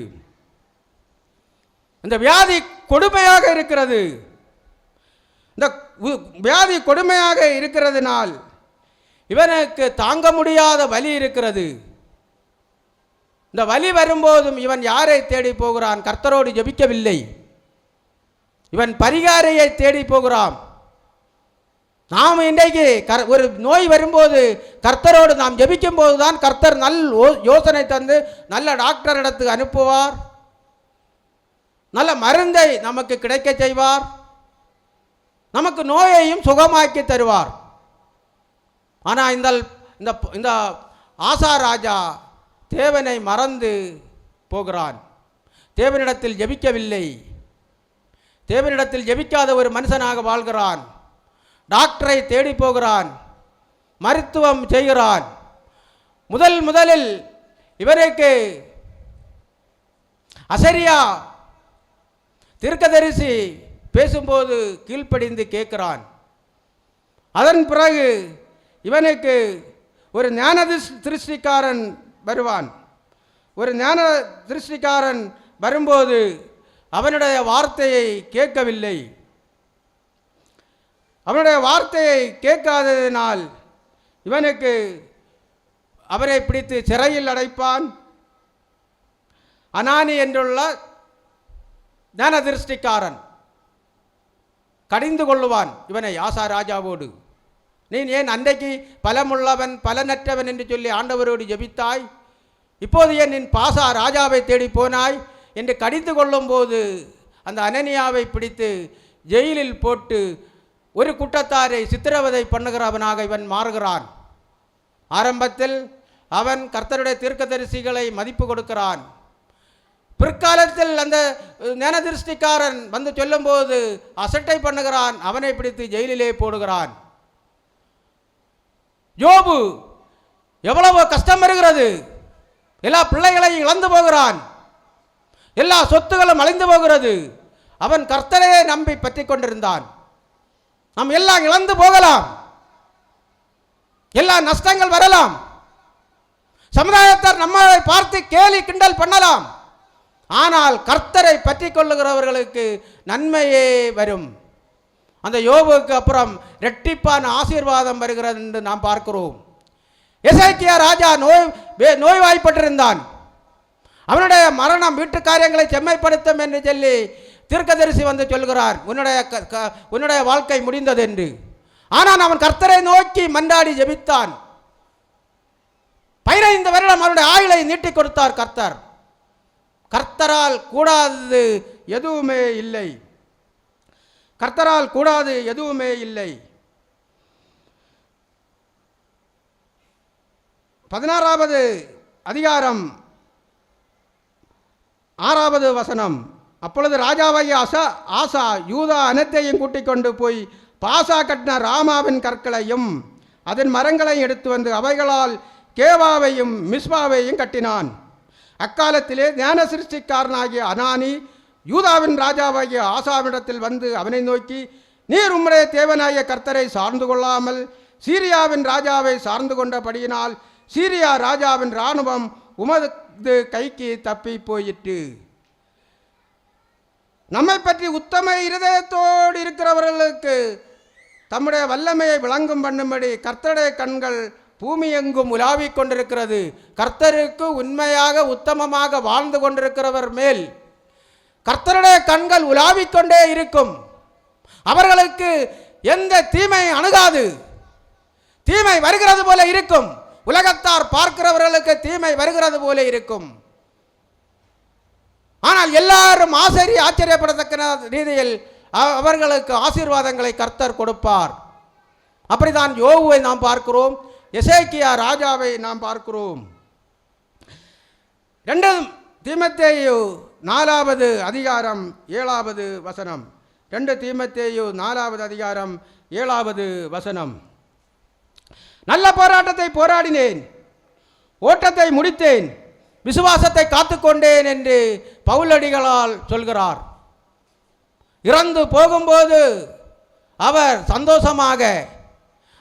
இந்த வியாதி கொடுமையாக இருக்கிறது. இந்த வியாதி கொடுமையாக இருக்கிறதுனால் இவனுக்கு தாங்க முடியாத வலி இருக்கிறது. இந்த வலி வரும்போதும் இவன் யாரை தேடி போகிறான்? கர்த்தரோடு ஜெபிக்கவில்லை. இவன் பரிகாரியை தேடி போகிறான். நாம் இன்றைக்கு ஒரு நோய் வரும்போது கர்த்தரோடு நாம் ஜெபிக்கும் போது தான் கர்த்தர் யோசனை தந்து நல்ல டாக்டரிடத்துக்கு அனுப்புவார், நல்ல மருந்தை நமக்கு கிடைக்க செய்வார், நமக்கு நோயையும் சுகமாக்கி தருவார். ஆனால் இந்த ஆசா ராஜா தேவனை மறந்து போகிறான். தேவனிடத்தில் ஜெபிக்கவில்லை. தேவனிடத்தில் ஜெபிக்காத ஒரு மனுஷனாக வாழ்கிறான். டாக்டரை தேடி போகிறான், மருத்துவம் செய்கிறான். முதலில் இவருக்கு அசரியா தீர்க்கதரிசி பேசும்போது கீழ்ப்படிந்து கேட்கிறான். அதன் பிறகு இவனுக்கு ஒரு ஞான திருஷ்டிக்காரன் வருவான். ஒரு ஞான திருஷ்டிக்காரன் வரும்போது அவனுடைய வார்த்தையை கேட்கவில்லை. அவனுடைய வார்த்தையை கேட்காததினால் இவனுக்கு அவரை பிடித்து சிறையில் அடைப்பான். அனானி என்றுள்ள ஞான திருஷ்டிக்காரன் கடிந்து கொள்ளுவான் இவனை ஆசா ராஜாவோடு. நீ ஏன் அன்றைக்கு பலமுள்ளவன் பலனற்றவன் என்று சொல்லி ஆண்டவரோடு ஜெபித்தாய், இப்போது ஏன் நின் பாசா ராஜாவை தேடி போனாய் என்று கடிந்து கொள்ளும்போது அந்த அனனியாவை பிடித்து ஜெயிலில் போட்டு ஒரு கூட்டத்தாரை சித்திரவதை பண்ணுகிறவனாக இவன் மாறுகிறான். ஆரம்பத்தில் அவன் கர்த்தருடைய தீர்க்கதரிசிகளை மதிப்பு கொடுக்கிறான். பிற்காலத்தில் அந்த ஞானதிருஷ்டிக்காரன் வந்து சொல்லும்போது அசட்டை பண்ணுகிறான், அவனை பிடித்து ஜெயிலிலே போடுகிறான். யோபு எவ்வளவு கஷ்டம் வருகிறது, எல்லா பிள்ளைகளையும் இழந்து போகிறான், எல்லா சொத்துகளும் அழிந்து போகிறது. அவன் கர்த்தரையே நம்பி பற்றி கொண்டிருந்தான். நாம் எல்லாம் இழந்து போகலாம், எல்லா நஷ்டங்கள் வரலாம், சமுதாயத்தார் நம்மளை பார்த்து கேலி கிண்டல் பண்ணலாம். ஆனால் கர்த்தரை பற்றி கொள்ளுகிறவர்களுக்கு நன்மையே வரும். அந்த யோபுக்கு அப்புறம் இரட்டிப்பான ஆசீர்வாதம் வருகிறது என்று நாம் பார்க்கிறோம். எசேக்கியா ராஜா நோய்வாய்ப்பட்டிருந்தான். அவனுடைய மரணம் வீட்டு காரியங்களை செம்மைப்படுத்தும் என்று சொல்லி தீர்க்கதரிசி வந்து சொல்கிறார், உன்னுடைய வாழ்க்கை முடிந்தது என்று. ஆனால் அவன் கர்த்தரை நோக்கி மன்றாடி ஜெபித்தான். 15 வருடம் அவனுடைய ஆயுளை நீட்டிக் கொடுத்தார் கர்த்தர். கர்த்தரால் கூடாதது எதுவுமே இல்லை. கர்த்தரால் கூடாது எதுவுமே இல்லை. 16வது அதிகாரம் 6வது வசனம். அப்பொழுது ராஜாவாகிய ஆசா யூதா அனைத்தையும் கூட்டிக் கொண்டு போய் பாசா கட்டின ராமாவின் கற்களையும் அதன் மரங்களையும் எடுத்து வந்து அவைகளால் கேவாவையும் மிஸ்பாவையும் கட்டினான். அக்காலத்திலே ஞான சிருஷ்டிக்காரனாகிய அனானி யூதாவின் ராஜாவாகிய ஆசாவிடத்தில் வந்து அவனை நோக்கி, நீர் உம்முடைய தேவனாகிய கர்த்தரை சார்ந்து கொள்ளாமல் சீரியாவின் ராஜாவை சார்ந்து கொண்டபடியினால் சீரியா ராஜாவின் இராணுவம் உமது கைக்கு தப்பி போயிற்று. நம்மை பற்றி உத்தம இருதயத்தோடு இருக்கிறவர்களுக்கு தம்முடைய வல்லமையை விளங்கும் பண்ணும்படி கர்த்தருடைய கண்கள் பூமி எங்கும் உலாவிக் கொண்டிருக்கிறது. கர்த்தருக்கு உண்மையாக உத்தமமாக வாழ்ந்து கொண்டிருக்கிறவர் மேல் கர்த்தருடைய கண்கள் உலாவிக் கொண்டே இருக்கும். அவர்களுக்கு எந்த தீமை அணுகாது. தீமை வருகிறது போல இருக்கும். உலகத்தார் பார்க்கிறவர்களுக்கு தீமை வருகிறது போல இருக்கும். ஆனால் எல்லாரும் ஆச்சரியப்படத்தக்க ரீதியில் அவர்களுக்கு ஆசீர்வாதங்களை கர்த்தர் கொடுப்பார். அப்படித்தான் யோபுவை நாம் பார்க்கிறோம், எசேக்கியா ராஜாவை நாம் பார்க்கிறோம். 2 தீமோத்தேயு 4வது அதிகாரம் 7வது வசனம். 2 தீமோத்தேயு 4வது அதிகாரம் 7வது வசனம். நல்ல போராட்டத்தை போராடினேன், ஓட்டத்தை முடித்தேன், விசுவாசத்தை காத்துக்கொண்டேன் என்று பவுலடிகளால் சொல்கிறார். இறந்து போகும்போது அவர் சந்தோஷமாக,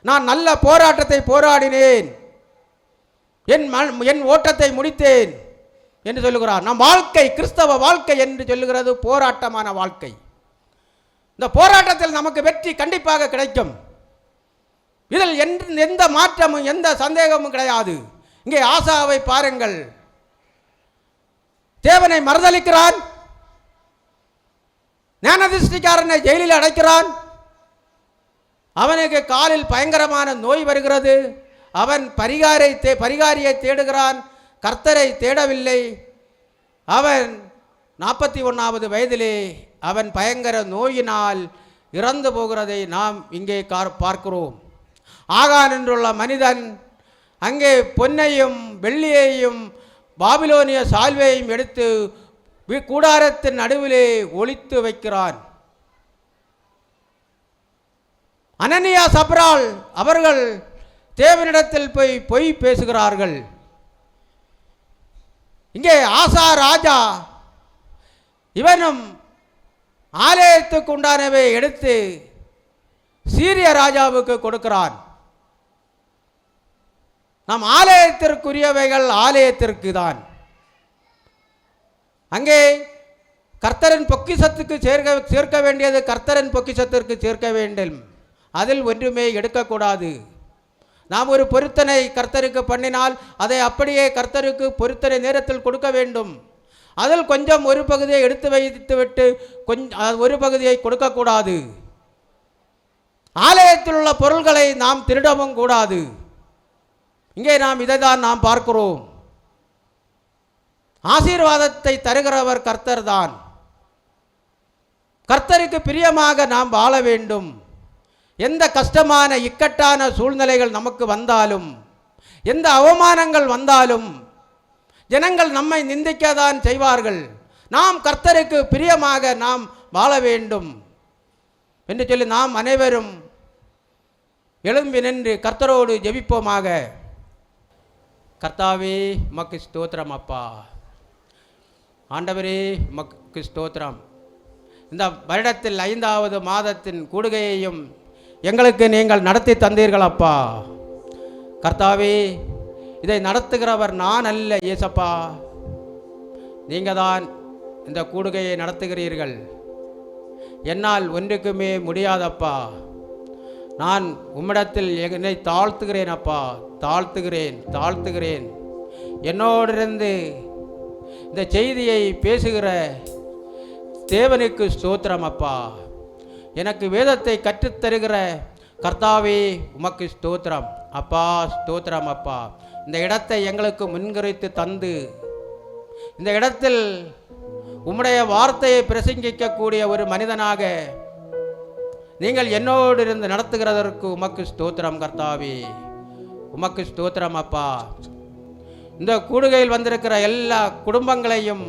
நான் நல்ல போராட்டத்தை போராடினேன், என் ஓட்டத்தை முடித்தேன் என்று சொல்லுகிறார். நம் வாழ்க்கை கிறிஸ்தவ வாழ்க்கை என்று சொல்லுகிறது போராட்டமான வாழ்க்கை. இந்த போராட்டத்தில் நமக்கு வெற்றி கண்டிப்பாக கிடைக்கும். இதில் எந்த மாற்றமும் எந்த சந்தேகமும் கிடையாது. இங்கே ஆசாவை பாருங்கள், தேவனை மறுதலிக்கிறான், ஞானதிஷ்டிக்காரனை ஜெயிலில் அடைக்கிறான். அவனுக்கு காலில் பயங்கரமான நோய் வருகிறது. அவன் பரிகாரியை தேடுகிறான், கர்த்தரை தேடவில்லை. அவன் 41வது வயதிலே அவன் பயங்கர நோயினால் இறந்து போகிறதை நாம் இங்கே பார்க்கிறோம். ஆகான் என்றுள்ள மனிதன் அங்கே பொன்னையும் வெள்ளியையும் பாபிலோனிய சால்வையும் எடுத்து கூடாரத்தின் நடுவிலே ஒளித்து வைக்கிறான். அனனியா சப்ரால் அவர்கள் தேவனிடத்தில் போய் பொய் பேசுகிறார்கள். இங்கே ஆசா ராஜா இவனும் ஆலயத்துக்கு உண்டானவை எடுத்து சீரிய ராஜாவுக்கு கொடுக்கிறான். நம் ஆலயத்திற்குரியவைகள் ஆலயத்திற்கு தான். அங்கே கர்த்தரின் பொக்கிஷத்துக்கு சேர்க்க வேண்டியது கர்த்தரின் பொக்கிஷத்திற்கு சேர்க்க வேண்டும். அதில் ஒன்றுமே எடுக்கக்கூடாது. நாம் ஒரு பொருத்தனை கர்த்தருக்கு பண்ணினால் அதை அப்படியே கர்த்தருக்கு பொருத்தனை நேரத்தில் கொடுக்க வேண்டும். அதில் கொஞ்சம் ஒரு பகுதியை எடுத்து வைத்துவிட்டு ஒரு பகுதியை கொடுக்கக்கூடாது. ஆலயத்தில் உள்ள பொருள்களை நாம் திருடவும் கூடாது. இங்கே நாம் இதை தான் நாம் பார்க்கிறோம். ஆசீர்வாதத்தை தருகிறவர் கர்த்தர் தான். கர்த்தருக்கு பிரியமாக நாம் வாழ வேண்டும். எந்த கஷ்டமான இக்கட்டான சூழ்நிலைகள் நமக்கு வந்தாலும், எந்த அவமானங்கள் வந்தாலும், ஜனங்கள் நம்மை நிந்திக்கத்தான் செய்வார்கள். நாம் கர்த்தருக்கு பிரியமாக நாம் வாழ வேண்டும் என்று சொல்லி நாம் அனைவரும் எழும்பி நின்று கர்த்தரோடு ஜெபிப்போமாக. கர்த்தாவே உமக்கு ஸ்தோத்திரம் அப்பா. ஆண்டவரே உமக்கு ஸ்தோத்திரம். இந்த வருடத்தில் 5வது மாதத்தின் கூடுகையையும் எங்களுக்கு நீங்கள் நடத்தி தந்தீர்கள் அப்பா. கர்த்தாவே, இதை நடத்துகிறவர் நான் அல்ல ஏசப்பா, நீங்கள் தான் இந்த கூடுகையை நடத்துகிறீர்கள். என்னால் ஒன்றுக்குமே முடியாதப்பா. நான் உம்மிடத்தில் என்னை தாழ்த்துகிறேன் அப்பா, தாழ்த்துகிறேன். என்னோடிருந்து இந்த செய்தியை பேசுகிற தேவனுக்கு ஸ்தோத்திரம் அப்பா. எனக்கு வேதத்தை கற்றுத்தருகிற கர்த்தாவே உமக்கு ஸ்தோத்திரம் அப்பா, ஸ்தோத்திரம் அப்பா. இந்த இடத்தை எங்களுக்கு முன்குறித்து தந்து இந்த இடத்தில் உம்முடைய வார்த்தையை பிரசங்கிக்கக்கூடிய ஒரு மனிதனாக நீங்கள் என்னோடு இருந்து நடத்துகிறதற்கு உமக்கு ஸ்தோத்திரம் கர்த்தாவே, உமக்கு ஸ்தோத்திரம் அப்பா. இந்த கூடுகையில் வந்திருக்கிற எல்லா குடும்பங்களையும்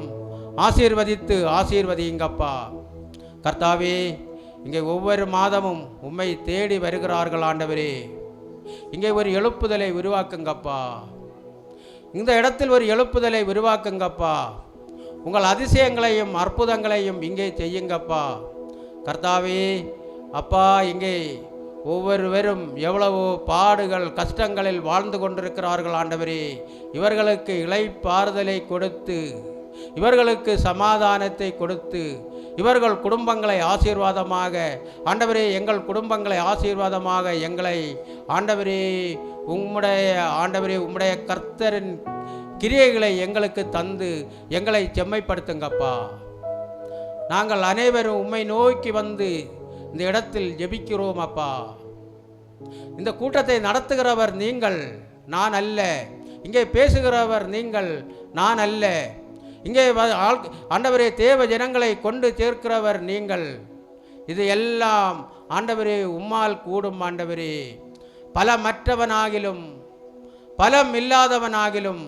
ஆசீர்வதிங்கப்பா கர்த்தாவே. இங்கே ஒவ்வொரு மாதமும் உம்மை தேடி வருகிறார்கள் ஆண்டவரே. இங்கே ஒரு எழுப்புதலை உருவாக்குங்கப்பா. இந்த இடத்தில் ஒரு எழுப்புதலை உருவாக்குங்கப்பா. உங்கள் அதிசயங்களையும் அற்புதங்களையும் இங்கே செய்யுங்கப்பா கர்த்தாவே. அப்பா, இங்கே ஒவ்வொருவரும் எவ்வளவோ பாடுகள் கஷ்டங்களில் வாழ்ந்து கொண்டிருக்கிறார்கள் ஆண்டவரே. இவர்களுக்கு இளைப்பாறுதலை கொடுத்து, இவர்களுக்கு சமாதானத்தை கொடுத்து, இவர்கள் குடும்பங்களை ஆசீர்வாதமாக ஆண்டவரே, எங்கள் குடும்பங்களை ஆசீர்வாதமாக எங்களை ஆண்டவரே உம்முடைய கர்த்தரின் கிரியைகளை எங்களுக்கு தந்து எங்களை செம்மைப்படுத்துங்கப்பா. நாங்கள் அனைவரும் உம்மை நோக்கி வந்து இந்த இடத்தில் ஜெபிக்கிறோம் அப்பா. இந்த கூட்டத்தை நடத்துகிறவர் நீங்கள், நான் அல்ல. இங்கே பேசுகிறவர் நீங்கள், நான் அல்ல. இங்கே ஆண்டவரே தேவ ஜனங்களை கொண்டு சேர்க்கிறவர் நீங்கள். இது எல்லாம் ஆண்டவரே உம்மால் கூடும் ஆண்டவரே. பலமற்றவனாகிலும் பலம் இல்லாதவனாகிலும்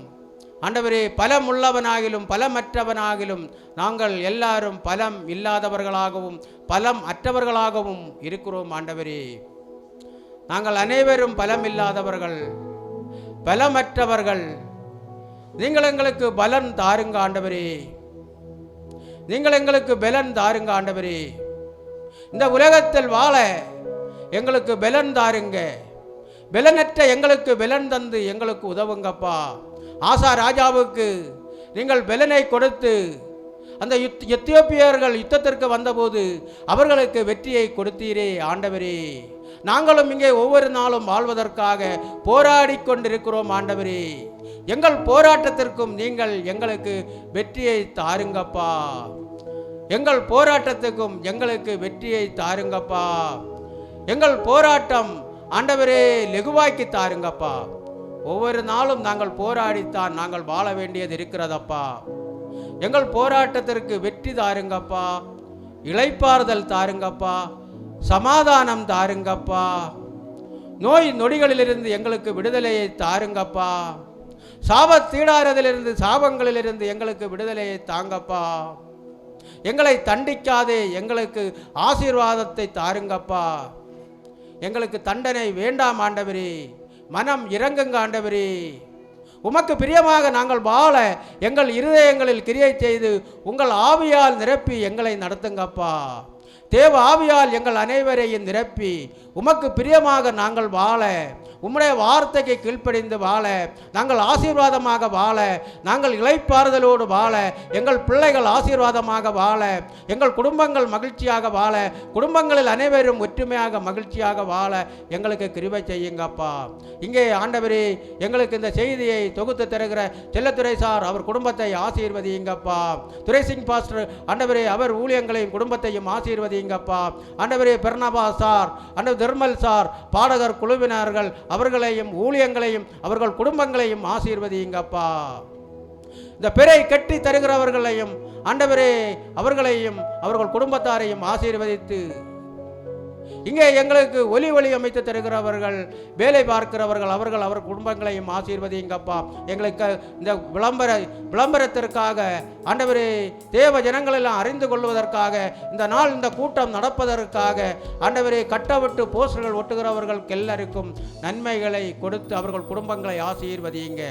ஆண்டவரே, பலம் உள்ளவனாகிலும் பலமற்றவனாகிலும் நாங்கள் எல்லாரும் பலம் இல்லாதவர்களாகவும் பலம் அற்றவர்களாகவும் இருக்கிறோம் ஆண்டவரே. நாங்கள் அனைவரும் பலம் இல்லாதவர்கள், பலமற்றவர்கள். நீங்கள் எங்களுக்கு பலன் தாருங்க ஆண்டவரே, நீங்கள் எங்களுக்கு பலன் தாருங்க ஆண்டவரே. இந்த உலகத்தில் வாழ எங்களுக்கு பலன் தாருங்க. பலனற்ற எங்களுக்கு பலன் தந்து எங்களுக்கு உதவுங்கப்பா. ஆசா ராஜாவுக்கு நீங்கள் பலனை கொடுத்து அந்த எத்தியோப்பியர்கள் யுத்தத்திற்கு வந்தபோது அவர்களுக்கு வெற்றியை கொடுத்தீரே ஆண்டவரே. நாங்களும் இங்கே ஒவ்வொரு நாளும் வாழ்வதற்காக போராடி கொண்டிருக்கிறோம் ஆண்டவரே. எங்கள் போராட்டத்திற்கும் நீங்கள் எங்களுக்கு வெற்றியை தாருங்கப்பா. எங்கள் போராட்டத்துக்கும் எங்களுக்கு வெற்றியை தாருங்கப்பா. எங்கள் போராட்டம் ஆண்டவரே லெகுவாக்கி தாருங்கப்பா. ஒவ்வொரு நாளும் நாங்கள் போராடித்தான் நாங்கள் வாழ வேண்டியது இருக்கிறதப்பா. எங்கள் போராட்டத்திற்கு வெற்றி தாருங்கப்பா, இளைப்பாறுதல் தாருங்கப்பா, சமாதானம் தாருங்கப்பா. நோய் நொடிகளிலிருந்து எங்களுக்கு விடுதலையை தாருங்கப்பா. சாபத்தீடாரதிலிருந்து சாபங்களிலிருந்து எங்களுக்கு விடுதலையை தாங்கப்பா. எங்களை தண்டிக்காதே, எங்களுக்கு ஆசீர்வாதத்தை தாருங்கப்பா. எங்களுக்கு தண்டனை வேண்டாம் ஆண்டவரே, மனம் இறங்குங்க ஆண்டவரே. உமக்கு பிரியமாக நாங்கள் வாழ எங்கள் இருதயங்களில் கிரியை செய்து உங்கள் ஆவியால் நிரப்பி எங்களை நடத்துங்கப்பா. தேவ ஆவியால் எங்கள் அனைவரையும் நிரப்பி உமக்கு பிரியமாக நாங்கள் வாழ, உம்முடைய வார்த்தைக்கு கீழ்ப்படிந்து வாழ, நாங்கள் ஆசீர்வாதமாக வாழ, நாங்கள் இளைப்பாறுதலோடு வாழ, எங்கள் பிள்ளைகள் ஆசீர்வாதமாக வாழ, எங்கள் குடும்பங்கள் மகிழ்ச்சியாக வாழ, குடும்பங்களில் அனைவரும் ஒற்றுமையாக மகிழ்ச்சியாக வாழ எங்களுக்கு கிருபை செய்யுங்கப்பா. இங்கே ஆண்டவரே, எங்களுக்கு இந்த செய்தியை தொகுத்து தருகிற செல்லத்துறை சார் அவர் குடும்பத்தை ஆசீர்வதியுங்கப்பா. துரைசிங் பாஸ்டர் ஆண்டவரே, அவர் ஊழியங்களையும் குடும்பத்தையும் ஆசீர்வதியுங்கப்பா. ஆண்டவரே, பெர்னபா சார், ஆண்டவர் நிர்மல் சார், பாடகர் குழுவினர்கள் அவர்களையும் ஊழியங்களையும் அவர்கள் குடும்பங்களையும் ஆசீர்வதியுங்கப்பா. இந்த பிறை கட்டி தருகிறவர்களையும் ஆண்டவரே அவர்களையும் அவர்கள் குடும்பத்தாரையும் ஆசீர்வதித்து, இங்கே எங்களுக்கு ஒலி அமைத்து தருகிறவர்கள், வேலை பார்க்கிறவர்கள் அவர்கள் அவர் குடும்பங்களையும் ஆசீர்வதியுங்கப்பா. எங்களுக்கு இந்த விளம்பரத்திற்காக ஆண்டவரே, தேவ ஜனங்களெல்லாம் அறிந்து கொள்வதற்காக இந்த நாள் இந்த கூட்டம் நடப்பதற்காக ஆண்டவரே, கட்டவிட்டு போஸ்டர்கள் ஒட்டுகிறவர்களுக்கு எல்லாருக்கும் நன்மைகளை கொடுத்து அவர்கள் குடும்பங்களை ஆசீர்வதியுங்க.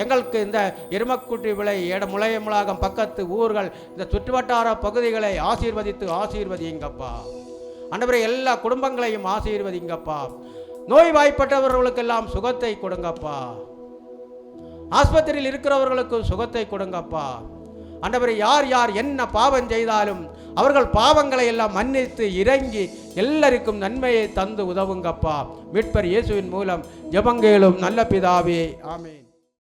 எங்களுக்கு இந்த எருமக்குட்டி விளை முளையமுலாகம் பக்கத்து ஊர்கள், இந்த சுற்றுவட்டார பகுதிகளை ஆசீர்வதியுங்கப்பா. ஆண்டவரே, எல்லா குடும்பங்களையும் ஆசீர்வதிங்கப்பா. நோய் வாய்ப்பட்டவர்களுக்கெல்லாம் சுகத்தை கொடுங்கப்பா. ஆஸ்பத்திரியில் இருக்கிறவர்களுக்கு சுகத்தை கொடுங்கப்பா. ஆண்டவரே, யார் யார் என்ன பாவம் செய்தாலும் அவர்கள் பாவங்களை எல்லாம் மன்னித்து இறங்கி எல்லாருக்கும் நன்மையை தந்து உதவுங்கப்பா. மீட்பர் இயேசுவின் மூலம் ஜெபங்கேளும் நல்ல பிதாவே, ஆமென்.